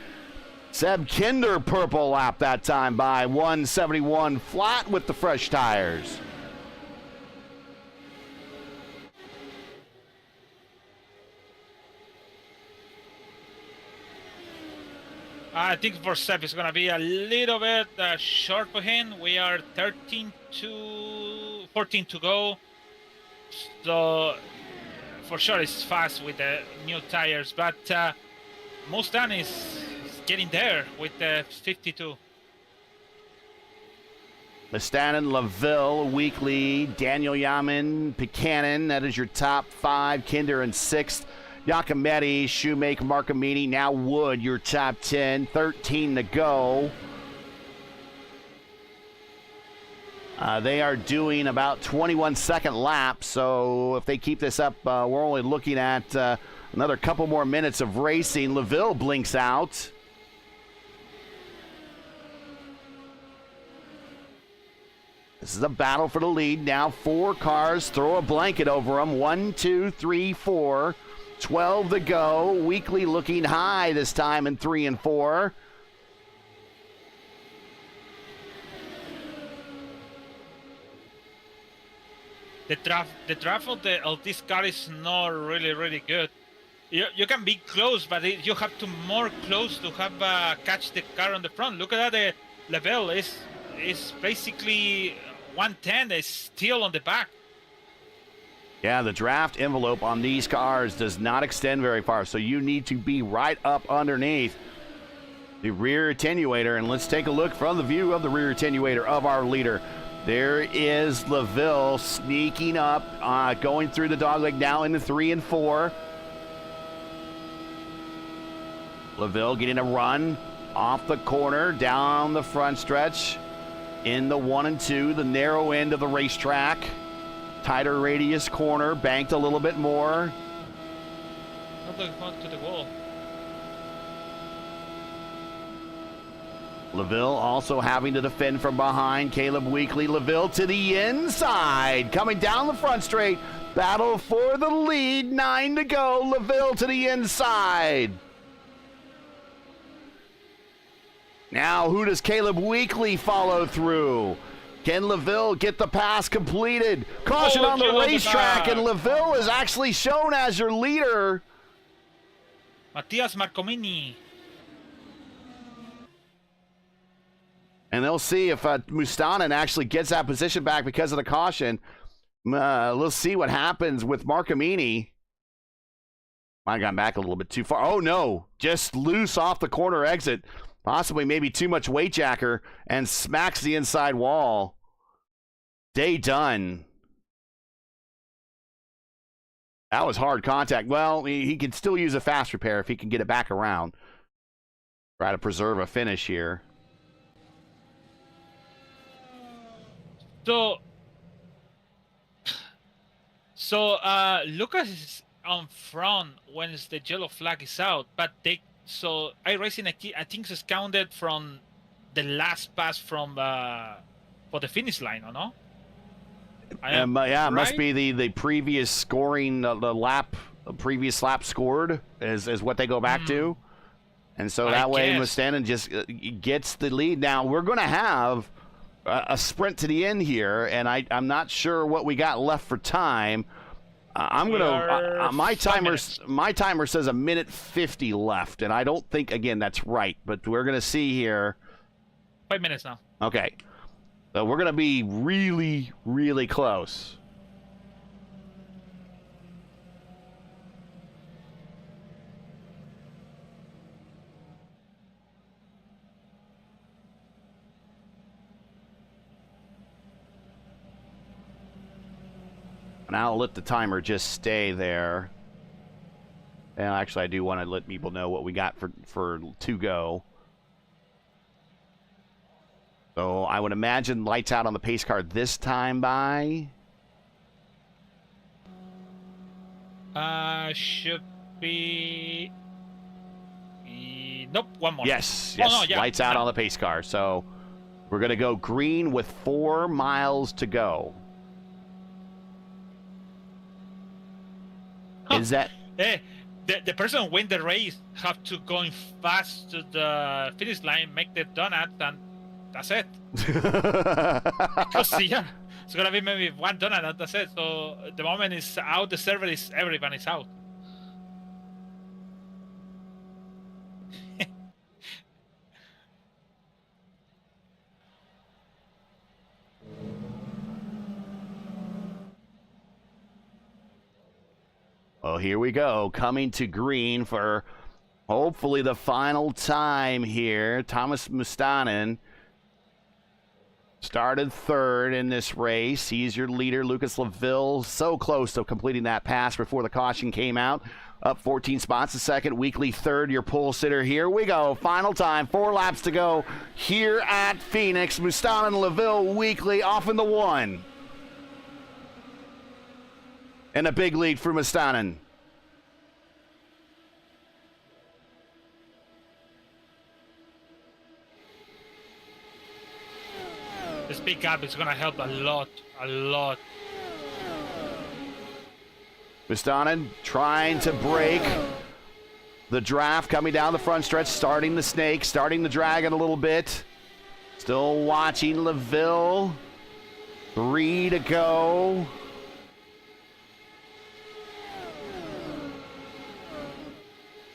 Seb Kinder purple lap that time by 171 flat with the fresh tires. I think for Seb it's gonna be a little bit short for him. We are 14 to go. So for sure it's fast with the new tires, but Mustang is getting there with the 52. Mistanen, LaVille, Weekly, Daniel Yaman, Buchanan. That is your top 5. Kinder in 6th. Giacometti, Shoemake, Marcamini, now Wood, your top 10. 13 to go. They are doing about 21-second laps, so if they keep this up, we're only looking at another couple more minutes of racing. LaVille blinks out. This is a battle for the lead. Now 4 cars. Throw a blanket over them. 1, 2, 3, 4. 12 to go. Weekly looking high this time in 3 and 4. The draft of this car is not really good. You can be close, but you have to more close to have catch the car on the front. Look at that, the level is basically 110. Is still on the back. Yeah, the draft envelope on these cars does not extend very far, so you need to be right up underneath the rear attenuator. And let's take a look from the view of the rear attenuator of our leader. There is LaVille sneaking up, going through the dogleg now into 3 and 4. LaVille getting a run off the corner, down the front stretch, in the 1 and 2, the narrow end of the racetrack. Tighter radius corner, banked a little bit more. Not looking front to the wall. LaVille also having to defend from behind. Caleb Weekly. LaVille to the inside. Coming down the front straight. Battle for the lead. 9 to go. LaVille to the inside. Now, who does Caleb Weekly follow through? Can LaVille get the pass completed? Caution on the racetrack, and LaVille is actually shown as your leader. Mattias Marcomini. And they'll see if Mustanen actually gets that position back because of the caution. Let's see what happens with Marcomini. Might have gone back a little bit too far. Oh, no. Just loose off the corner exit. Possibly maybe too much weight jacker and smacks the inside wall. Day done. That was hard contact. Well, he can still use a fast repair if he can get it back around. Try to preserve a finish here. So Lucas is on front when the yellow flag is out, but iRacing I think is counted from the last pass from for the finish line, or no? Yeah, it right? must be the previous scoring, the previous lap scored is what they go back to. And so that way Mustanen just gets the lead. Now, we're going to have a sprint to the end here, and I'm not sure what we got left for time. My timer says 1:50 left, and I don't think, again, that's right, but we're going to see here. 5 minutes now. Okay. So we're going to be really, really close. And I'll let the timer just stay there. And actually, I do want to let people know what we got for to go. So I would imagine lights out on the pace car this time by? Should be... Nope, one more. Yes, Oh, no, yeah, lights out on the pace car. So we're going to go green with 4 miles to go. Is that... Hey, the person who win the race have to go fast to the finish line, make the donut, and that's it. Because, yeah, it's going to be maybe 1 donut, and that's it. So the moment is out, the server is, everyone is out. Well, here we go. Coming to green for hopefully the final time here. Thomas Mustanen started 3rd in this race. He's your leader, Lucas LaVille. So close to completing that pass before the caution came out. Up 14 spots a second. Weekly 3rd, your pole sitter. Here we go. Final time. 4 laps to go here at Phoenix. Mustanen, LaVille, Weekly off in the 1. And a big lead for Mustanen. The pickup is gonna help a lot, a lot. Mustanen trying to break the draft coming down the front stretch, starting the snake, starting the dragon a little bit. Still watching LaVille. 3 to go.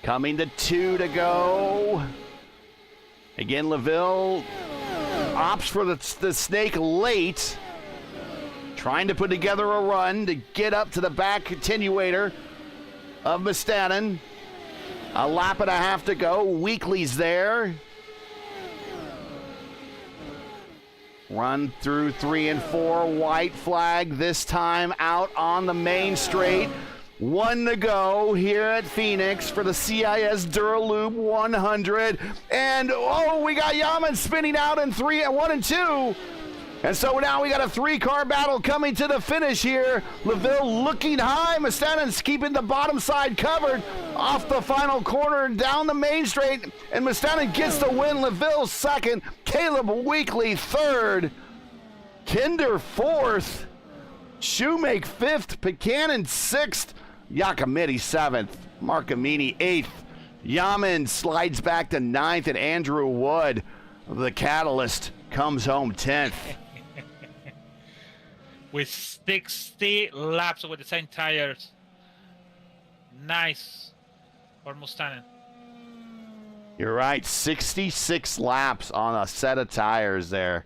Coming to 2 to go. Again, LaVille opts for the snake late. Trying to put together a run to get up to the back continuator of Mustanen. A lap and a half to go. Weekly's there. Run through 3 and 4. White flag this time out on the main straight. 1 to go here at Phoenix for the CIS Duraloop 100. And, we got Yaman spinning out in 1 and 2. And so now we got a 3-car battle coming to the finish here. LaVille looking high. Mustanen's keeping the bottom side covered off the final corner down the main straight. And Mustanen gets the win. LaVille second. Caleb Weekly third. Kinder fourth. Shoemake fifth. Buchanan sixth. Giacometti seventh. Marcamini eighth. Yaman slides back to ninth. And Andrew Wood, the catalyst, comes home 10th. With 60 laps with the same tires. Nice for Mustanen. You're right, 66 laps on a set of tires there.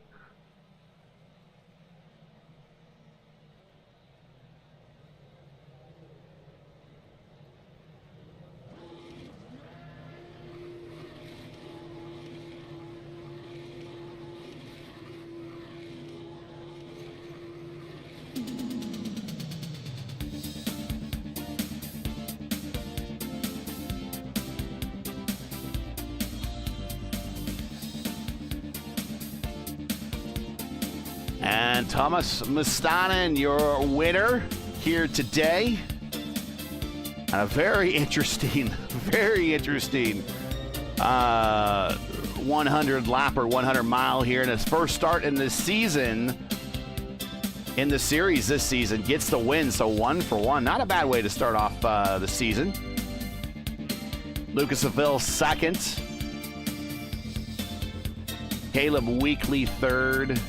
And Thomas Mustanen, your winner here today. And a very interesting 100 lapper, 100 mile here in his first start in the season, in the series this season. Gets the win, so 1 for 1. Not a bad way to start off the season. Lucas Seville second. Caleb Weekly third.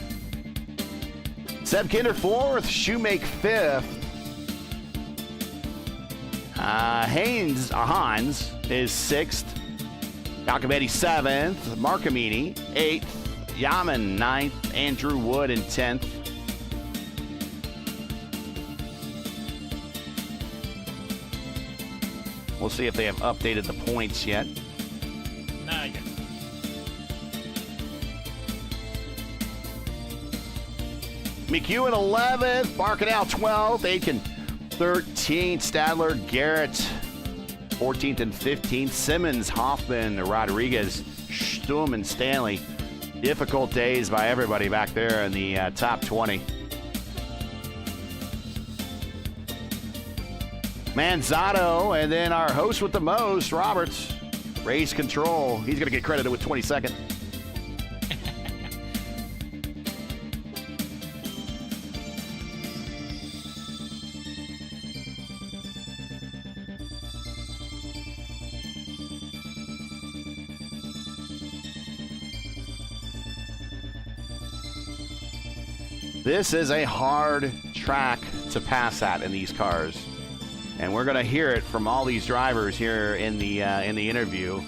Seb Kinder fourth, Shoemake fifth. Hans is sixth. Giacometti seventh. Marcamini eighth. Yaman ninth. Andrew Wood in 10th. We'll see if they have updated the points yet. Nah, I guess. McEwen 11th, Barkenau 12th, Aitken 13th, Stadler, Garrett 14th and 15th, Simmons, Hoffman, Rodriguez, Stum, and Stanley. Difficult days by everybody back there in the top 20. Manzato, and then our host with the most, Roberts, race control. He's going to get credited with 22nd. This is a hard track to pass at in these cars, and we're going to hear it from all these drivers here in the interview,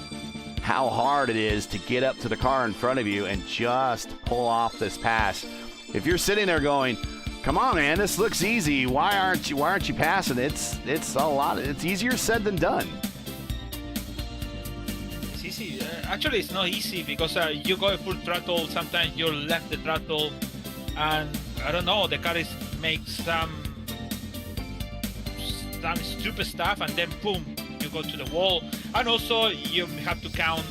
how hard it is to get up to the car in front of you and just pull off this pass. If you're sitting there going, "Come on, man, this looks easy. Why aren't you passing?" It's a lot. It's easier said than done. It's easy. Actually, it's not easy because you go full throttle. Sometimes you left the throttle, and I don't know, the car makes some stupid stuff, and then boom, you go to the wall. And also you have to count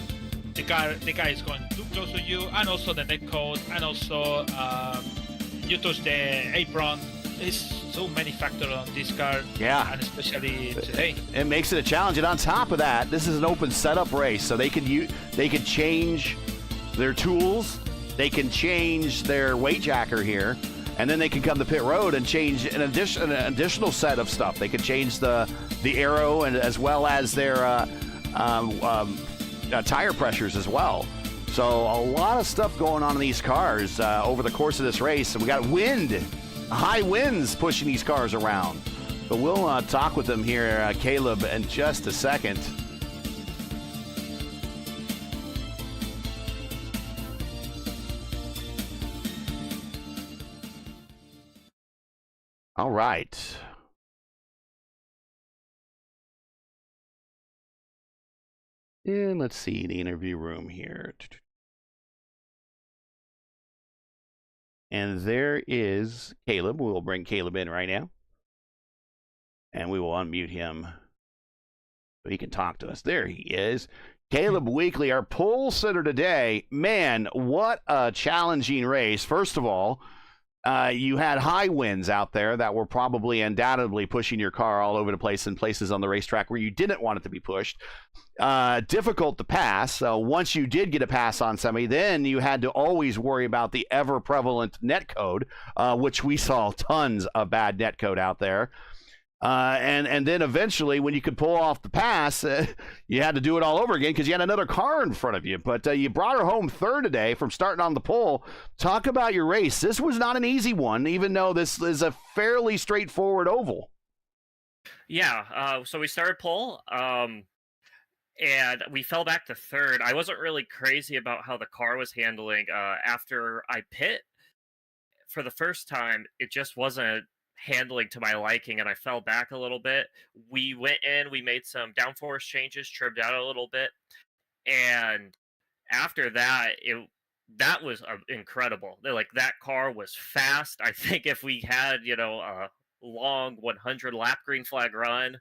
the guy is going too close to you, and also the Netcode, and also you touch the apron. There's so many factors on this car, Yeah. and especially today. It makes it a challenge, and on top of that, this is an open setup race, so they could change their tools they can change their weight jacker here, and then they can come to pit road and change an additional set of stuff. They can change the aero and as well as their tire pressures as well. So a lot of stuff going on in these cars over the course of this race. And we got wind, high winds pushing these cars around. But we'll talk with them here, Caleb, in just a second. All right. And let's see the interview room here. And there is Caleb. We'll bring Caleb in right now. And we will unmute him so he can talk to us. There he is. Caleb Weekly, our pole sitter today. Man, what a challenging race. First of all, you had high winds out there that were probably undoubtedly pushing your car all over the place in places on the racetrack where you didn't want it to be pushed. Difficult to pass. So once you did get a pass on somebody, then you had to always worry about the ever-prevalent netcode, which we saw tons of bad netcode out there. And then eventually, when you could pull off the pass, you had to do it all over again because you had another car in front of you. But you brought her home third today from starting on the pole. Talk about your race. This was not an easy one, even though this is a fairly straightforward oval. Yeah, so we started pole, and we fell back to third. I wasn't really crazy about how the car was handling. After I pit for the first time, it just wasn't handling to my liking, and I fell back a little bit. We went in, we made some downforce changes, trimmed out a little bit, and after that, that was incredible. Like, that car was fast. I think if we had, a long 100 lap green flag run,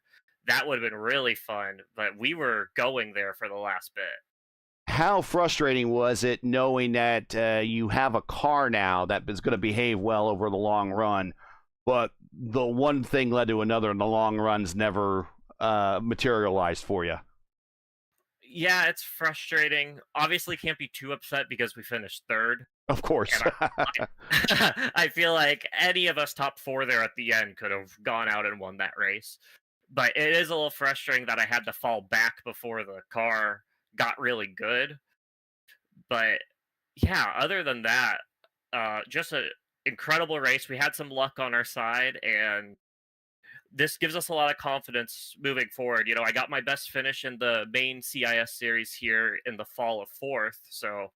that would have been really fun, but we were going there for the last bit. How frustrating was it knowing that you have a car now that is going to behave well over the long run, but the one thing led to another and the long runs never materialized for you? Yeah, it's frustrating. Obviously can't be too upset because we finished third. Of course. I feel like any of us top four there at the end could have gone out and won that race. But it is a little frustrating that I had to fall back before the car got really good. But yeah, other than that, just an incredible race. We had some luck on our side, and this gives us a lot of confidence moving forward. I got my best finish in the main CIS series here in the fall of fourth. So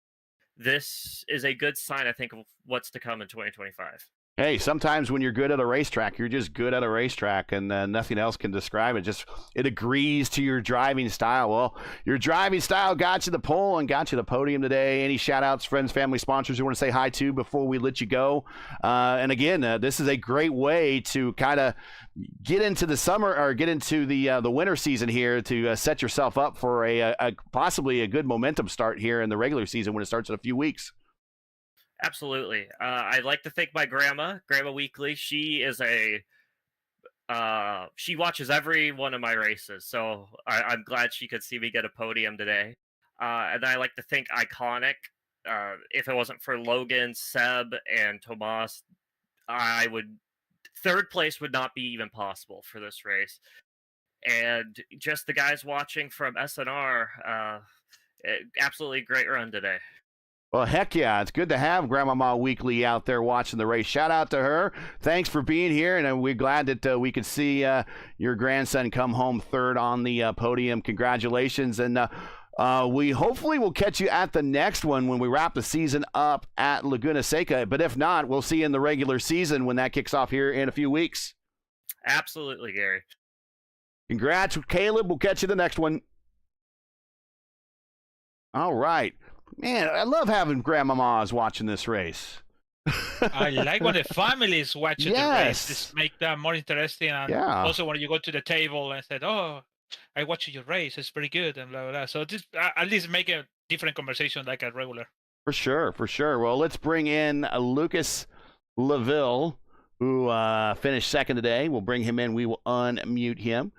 this is a good sign, I think, of what's to come in 2025. Hey, sometimes when you're good at a racetrack, you're just good at a racetrack, and nothing else can describe it. It agrees to your driving style. Well, your driving style got you the pole and got you the podium today. Any shout-outs, friends, family, sponsors you want to say hi to before we let you go? And again, this is a great way to kind of get into the summer or get into the winter season here to set yourself up for a possibly a good momentum start here in the regular season when it starts in a few weeks. Absolutely. I'd like to thank my Grandma Weekly. She is she watches every one of my races, so I'm glad she could see me get a podium today. And I'd like to thank Iconic. If it wasn't for Logan, Seb, and Tomas, third place would not be even possible for this race. And just the guys watching from SNR, absolutely great run today. Well, heck yeah. It's good to have Grandmama Weekly out there watching the race. Shout out to her. Thanks for being here, and we're glad that we could see your grandson come home third on the podium. Congratulations, and we hopefully will catch you at the next one when we wrap the season up at Laguna Seca. But if not, we'll see you in the regular season when that kicks off here in a few weeks. Absolutely, Gary. Congrats, Caleb. We'll catch you the next one. All right. Man, I love having grandmamas watching this race. I like when the families watch the race. This make that more interesting. And also when you go to the table and said, "Oh, I watched your race. It's pretty good," and blah blah blah. So just at least make a different conversation like a regular. For sure. Well, let's bring in Lucas LaVille, who finished second today. We'll bring him in. We will unmute him.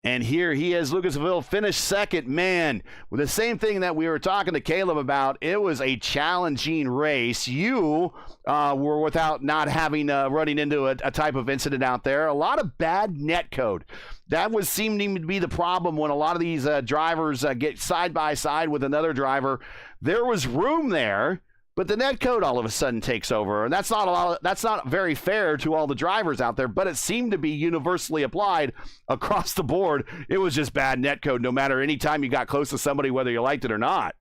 And here he is, Lucasville, finished second. Man, with the same thing that we were talking to Caleb about, it was a challenging race. You were without not having running into a type of incident out there. A lot of bad netcode. That was seeming to be the problem when a lot of these drivers get side by side with another driver. There was room there, but the netcode all of a sudden takes over, and that's not very fair to all the drivers out there, but it seemed to be universally applied across the board. It was just bad netcode no matter any time you got close to somebody, whether you liked it or not.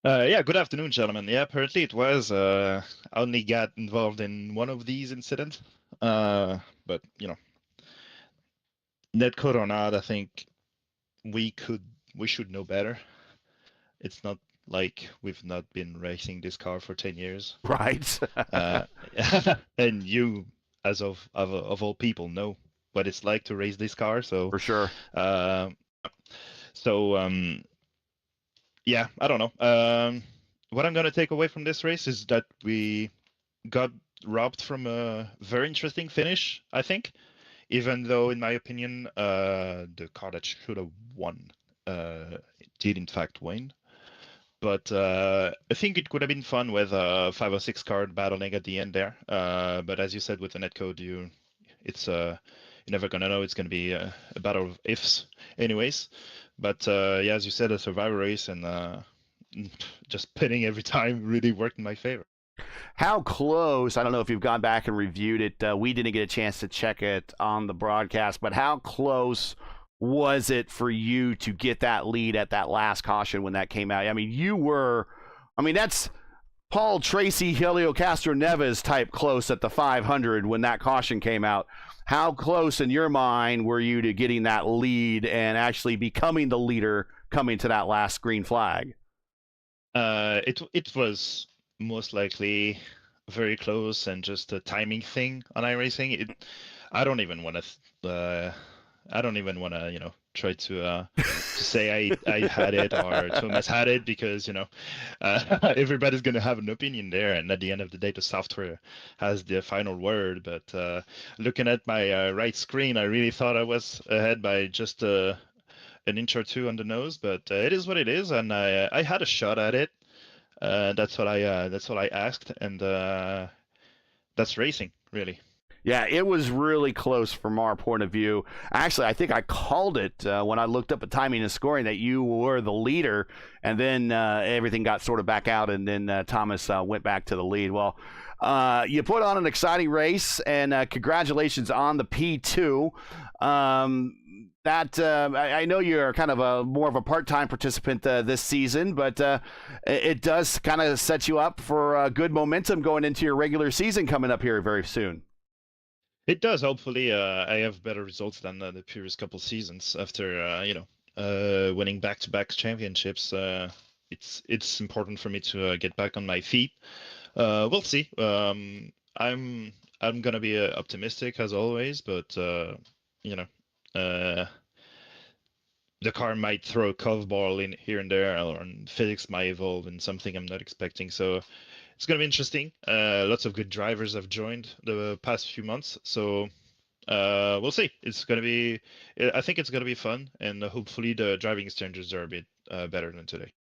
Yeah, good afternoon, gentlemen. Yeah, apparently it was. I only got involved in one of these incidents, but, netcode or not, I think we should know better. It's not like we've not been racing this car for 10 years. Right. And you, as of all people, know what it's like to race this car. So For sure. Yeah, I don't know. What I'm going to take away from this race is that we got robbed from a very interesting finish, I think, even though, in my opinion, the car that should have won did in fact win. But I think it could have been fun with 5 or 6 cars battling at the end there. But as you said, with the netcode, you're never gonna know. It's gonna be a battle of ifs, anyways. But yeah, as you said, a survival race, and just pitting every time really worked in my favor. How close, I don't know if you've gone back and reviewed it. We didn't get a chance to check it on the broadcast, but how close was it for you to get that lead at that last caution when that came out? I mean, that's Paul Tracy, Helio Castro Neves type close at the 500 when that caution came out. How close in your mind were you to getting that lead and actually becoming the leader coming to that last green flag? It was most likely very close and just a timing thing on iRacing. I don't even want to try to say I had it or Thomas had it, because everybody's gonna have an opinion there, and at the end of the day, the software has the final word. But looking at my right screen, I really thought I was ahead by just an inch or two on the nose. But it is what it is, and I had a shot at it. That's what I asked, and that's racing, really. Yeah, it was really close from our point of view. Actually, I think I called it when I looked up at timing and scoring that you were the leader, and then everything got sort of back out, and then Thomas went back to the lead. Well, you put on an exciting race, and congratulations on the P2. I know you're kind of more of a part-time participant this season, but it does kind of set you up for good momentum going into your regular season coming up here very soon. It does. Hopefully, I have better results than the previous couple seasons after, winning back-to-back championships. It's important for me to get back on my feet. We'll see. I'm gonna be optimistic as always, but the car might throw a curveball in here and there, or physics might evolve in something I'm not expecting. So it's going to be interesting. Lots of good drivers have joined the past few months. So we'll see. I think it's going to be fun, and hopefully the driving standards are a bit better than today.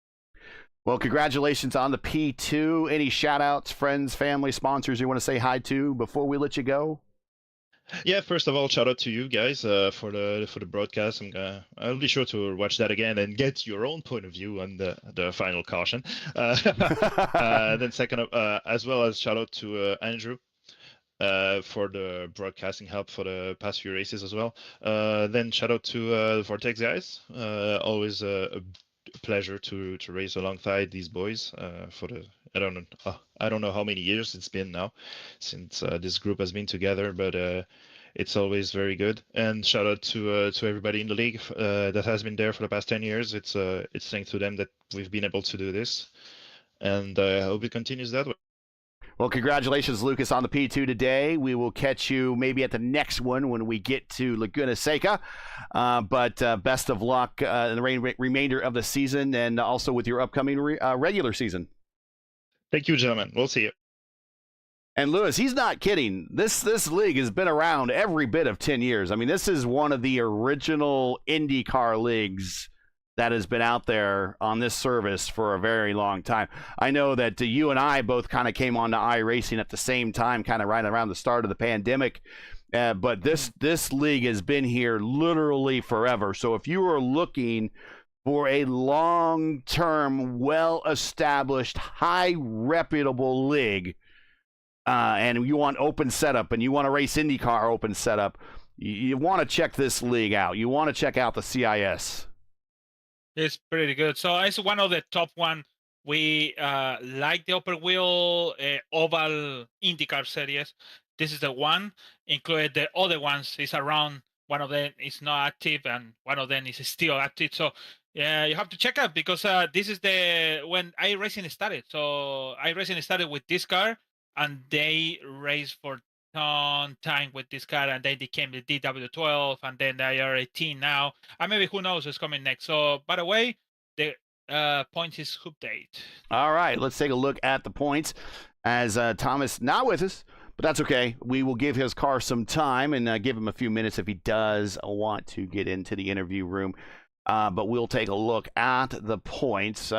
Well, congratulations on the P2. Any shout outs, friends, family, sponsors you want to say hi to before we let you go? Yeah, first of all, shout out to you guys for the broadcast. I'll be sure to watch that again and get your own point of view on the final caution. Then second, as well as shout out to Andrew for the broadcasting help for the past few races as well. Then shout out to the Vortex guys. Always a pleasure to race alongside these boys for the I don't know how many years it's been now since this group has been together, but it's always very good. And shout out to everybody in the league that has been there for the past 10 years. It's thanks to them that we've been able to do this, and I hope it continues that way. Well, congratulations, Lucas, on the P2 today. We will catch you maybe at the next one when we get to Laguna Seca. But best of luck in the remainder of the season, and also with your upcoming regular season. Thank you, gentlemen. We'll see you. And Lewis, he's not kidding. This league has been around every bit of 10 years. I mean, this is one of the original IndyCar leagues that has been out there on this service for a very long time. I know that you and I both kind of came on to iRacing at the same time, kind of right around the start of the pandemic. But this league has been here literally forever. So if you are looking for a long-term, well-established, high reputable league, and you want open setup and you want to race IndyCar open setup, you want to check this league out. You want to check out the CIS. It's pretty good. So it's one of the top one. We like the open wheel oval IndyCar Series. This is the one. Included the other ones is around. One of them is not active and one of them is still active. So yeah, you have to check out because this is when iRacing started. So iRacing started with this car and they raced for ton time with this car and they became the DW12 and then they are 18 now. And maybe who knows what's coming next. So by the way, the points is update. All right, let's take a look at the points as Thomas not with us. But that's okay. We will give his car some time and give him a few minutes if he does want to get into the interview room. But we'll take a look at the points.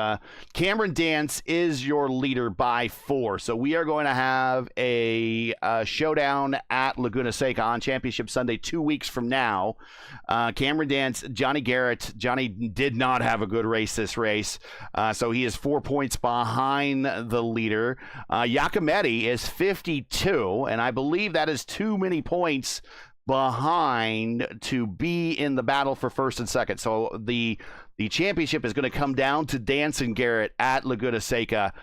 Cameron Dance is your leader by 4. So we are going to have a showdown at Laguna Seca on Championship Sunday 2 weeks from now. Cameron Dance, Johnny Garrett. Johnny did not have a good race this race. So he is 4 points behind the leader. Giacometti is 52, and I believe that is too many points behind to be in the battle for first and second. So the championship is going to come down to Dance and Garrett at Laguna Seca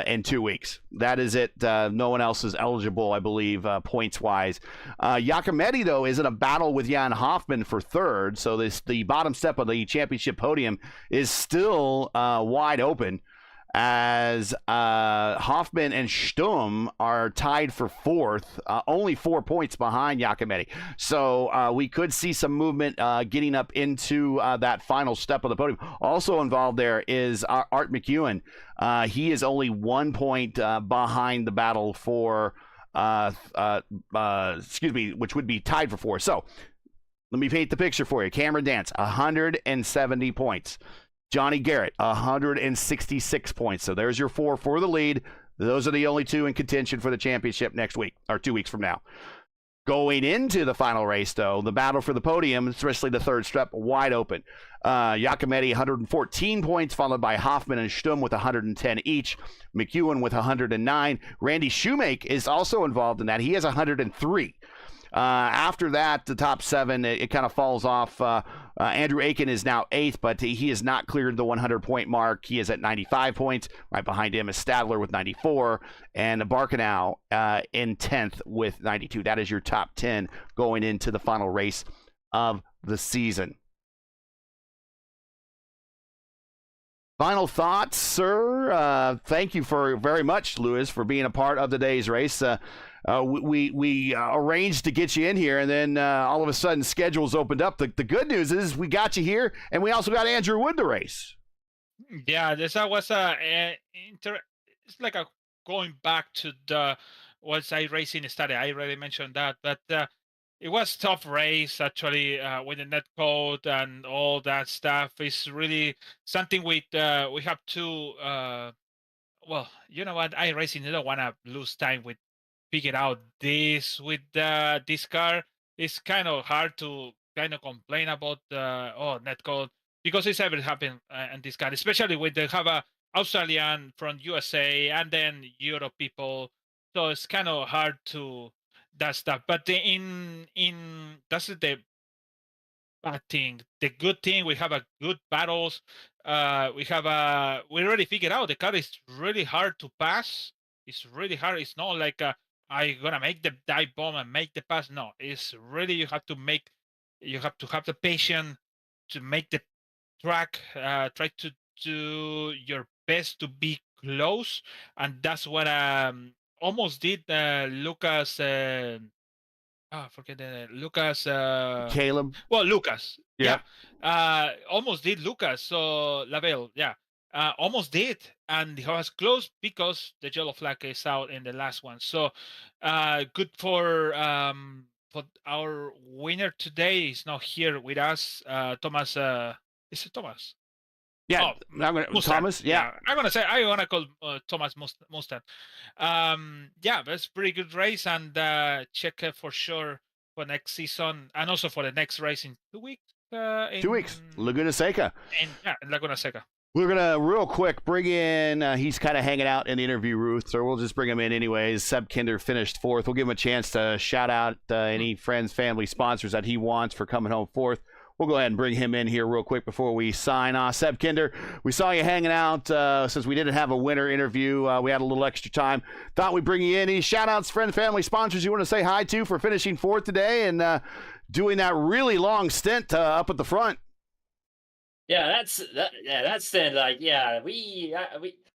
in 2 weeks. That is it. No one else is eligible, I believe, points-wise. Giacometti, though, is in a battle with Jan Hoffman for third. So the bottom step of the championship podium is still wide open, as Hoffman and Sturm are tied for fourth, only 4 points behind Giacometti. So we could see some movement getting up into that final step of the podium. Also involved there is Art McEwen. He is only 1 point behind the battle for, which would be tied for 4. So let me paint the picture for you. Cameron Dance, 170 points. Johnny Garrett, 166 points. So there's your 4 for the lead. Those are the only 2 in contention for the championship next week, or 2 weeks from now. Going into the final race, though, the battle for the podium, especially the third step, wide open. Giacometti, 114 points, followed by Hoffman and Sturm with 110 each. McEwen with 109. Randy Shoemake is also involved in that. He has 103. After that, the top 7, it kind of falls off. Andrew Aiken is now 8th, but he has not cleared the 100-point mark. He is at 95 points. Right behind him is Stadler with 94, and Barkanow in 10th with 92. That is your top 10 going into the final race of the season. Final thoughts, sir? Thank you very much, Lewis, for being a part of today's race. We arranged to get you in here, and then all of a sudden schedules opened up. The good news is we got you here, and we also got Andrew Wood to race. Yeah, this was it's like going back to the once iRacing started. I already mentioned that, but it was tough race actually with the Netcode and all that stuff. It's really something we have to. Well, you know what? iRacing, you don't want to lose time with figure out this with this car. It's kind of hard to kind of complain about Netcode because it's ever happened in this car, especially when they have a Australian from USA and then Europe people. So it's kind of hard to that stuff. But in that's the bad thing. The good thing, we have a good battles. We already figured out the car is really hard to pass. It's really hard. It's not like I'm gonna make the dive bomb and make the pass. No, it's really you have to have the patience to make the track. Try to do your best to be close, and that's what almost did Lucas. Forget Lucas. Caleb. Well, Lucas. Yeah. Almost did Lucas. So Lavelle. Yeah. almost did, and it was close because the yellow flag is out in the last one. So good for our winner today. Is not here with us. Thomas, is it Thomas? Yeah, Mustang. Thomas. Yeah. I'm gonna call Thomas Mustang. Yeah, that's pretty good race, and check for sure for next season, and also for the next race in 2 weeks. 2 weeks, Laguna Seca. In Laguna Seca. We're going to real quick bring in, he's kind of hanging out in the interview booth, so we'll just bring him in anyways. Seb Kinder finished fourth. We'll give him a chance to shout out any friends, family, sponsors that he wants for coming home fourth. We'll go ahead and bring him in here real quick before we sign off. Seb Kinder, we saw you hanging out since we didn't have a winter interview. We had a little extra time. Thought we'd bring you in. Any shout outs, friends, family, sponsors you want to say hi to for finishing fourth today and doing that really long stint up at the front? Yeah, that's it. Like, yeah,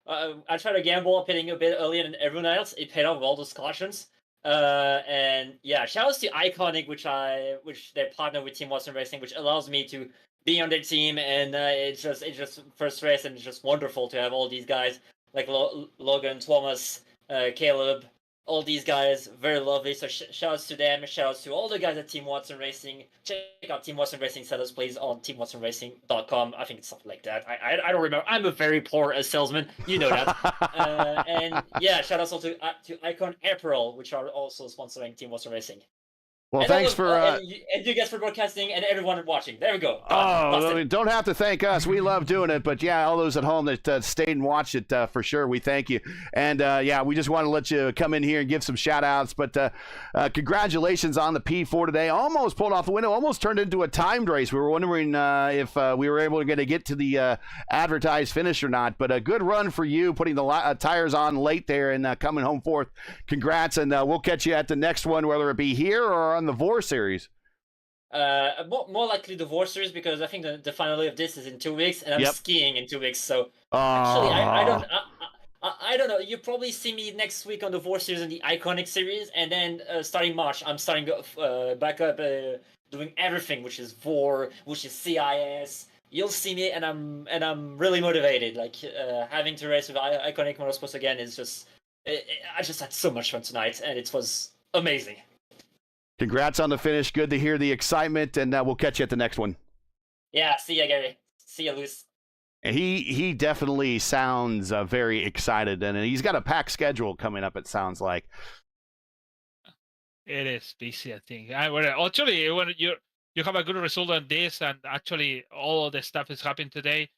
I tried to gamble up hitting a bit earlier than everyone else. It paid off with all those cautions. And yeah, shout outs to Iconic, which they partner with Team Watson Racing, which allows me to be on their team. And it's just first race, and it's just wonderful to have all these guys like Logan, Thomas, Caleb. All these guys, very lovely. So shout outs to them. Shout outs to all the guys at Team Watson Racing. Check out Team Watson Racing sellers, please, on teamwatsonracing.com. I think it's something like that. I don't remember. I'm a very poor salesman. You know that. And yeah, shout outs also to Icon Apparel, which are also sponsoring Team Watson Racing. Well, and thanks for and you guys for broadcasting and everyone watching. There we go. Oh, don't have to thank us. We love doing it. But yeah, all those at home that stayed and watched it, for sure, we thank you. And yeah, we just want to let you come in here and give some shout outs. But congratulations on the P4 today. Almost pulled off the window, almost turned into a timed race. We were wondering if we were able to get to the advertised finish or not. But a good run for you, putting the tires on late there and coming home fourth. Congrats, and we'll catch you at the next one, whether it be here or on the VOR series. More likely the VOR series, because I think the finale of this is in 2 weeks, and I'm skiing in 2 weeks. So actually, I don't know. You probably see me next week on the VOR series and the Iconic series, and then starting March, I'm starting back up doing everything, which is VOR, which is CIS. You'll see me, and I'm really motivated. Like having to race with Iconic Motorsports again is just. I just had so much fun tonight, and it was amazing. Congrats on the finish. Good to hear the excitement, and we'll catch you at the next one. Yeah, see ya, Gary. See ya, Luis. And he definitely sounds very excited, and he's got a packed schedule coming up, it sounds like. It is busy, I think. Actually, when you have a good result on this, and actually all of the stuff is happening today,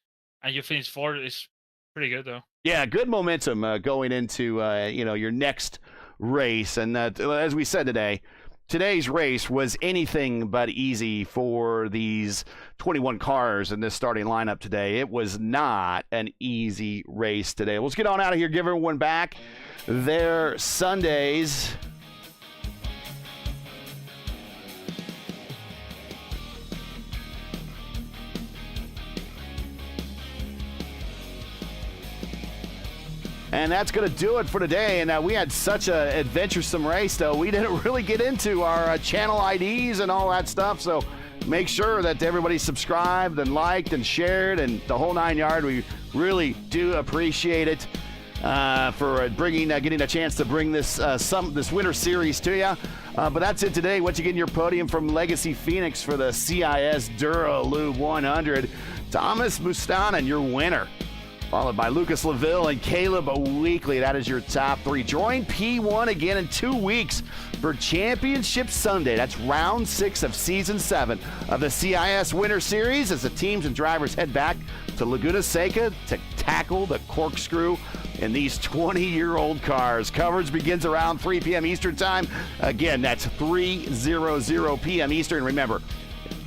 and you finish fourth, is pretty good, though. Yeah, good momentum going into your next race, and as we said today. Today's race was anything but easy for these 21 cars in this starting lineup today. It was not an easy race today. Let's get on out of here, give everyone back their Sundays. And that's going to do it for today. And we had such an adventuresome race, though. We didn't really get into our channel IDs and all that stuff. So make sure that everybody subscribed and liked and shared and the whole 9 yard. We really do appreciate it for getting a chance to bring this Winter Series to you. But that's it today. What you get in your podium from Legacy Phoenix for the CIS Duralube 100. Thomas Bustanen, your winner. Followed by Lucas LaVille and Caleb Weekly. That is your top three. Join P1 again in 2 weeks for Championship Sunday. That's round 6 of season 7 of the CIS Winter Series as the teams and drivers head back to Laguna Seca to tackle the corkscrew in these 20-year-old cars. Coverage begins around 3 p.m. Eastern Time. Again, that's 3:00 p.m. Eastern. Remember,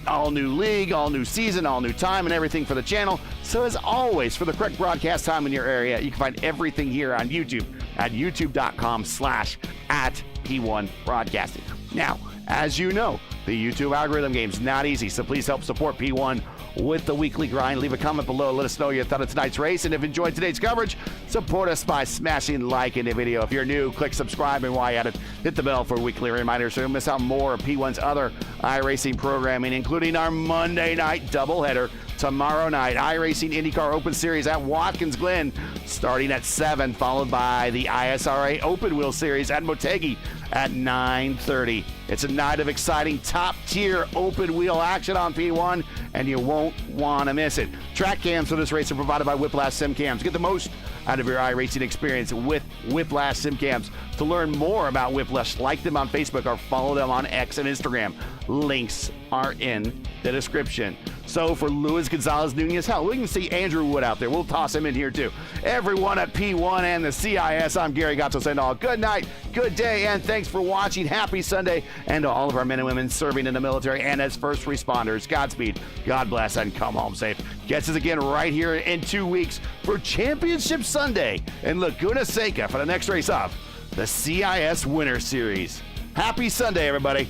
all new league, all new season, all new time, and everything for the channel. So as always, for the correct broadcast time in your area, you can find everything here on YouTube at youtube.com/@P1 Broadcasting. Now, as you know, The YouTube algorithm game's not easy, so please help support P1 with the weekly grind. Leave a comment below. Let us know your thought of tonight's race. And if you enjoyed today's coverage, support us by smashing like in the video. If you're new, click subscribe, and while you're at it, hit the bell for weekly reminders so you don't miss out more of P1's other iRacing programming, including our Monday night doubleheader. Tomorrow night, iRacing IndyCar Open Series at Watkins Glen, starting at 7, followed by the ISRA Open Wheel Series at Motegi at 9:30. It's a night of exciting top-tier open wheel action on P1, and you won't want to miss it. Track cams for this race are provided by Whiplash Sim Cams. Get the most out of your iRacing experience with Whiplash Sim Cams. To learn more about Whiplash, like them on Facebook or follow them on X and Instagram. Links are in the description. So for Luis Gonzalez Nunez, hell, we can see Andrew Wood out there. We'll toss him in here too. Everyone at P1 and the CIS, I'm Gary Gatto saying all good night, good day, and thanks for watching. Happy Sunday. And to all of our men and women serving in the military and as first responders, Godspeed, God bless, and come home safe. Catch us again right here in 2 weeks for Championship Sunday in Laguna Seca for the next race of the CIS Winter Series. Happy Sunday, everybody.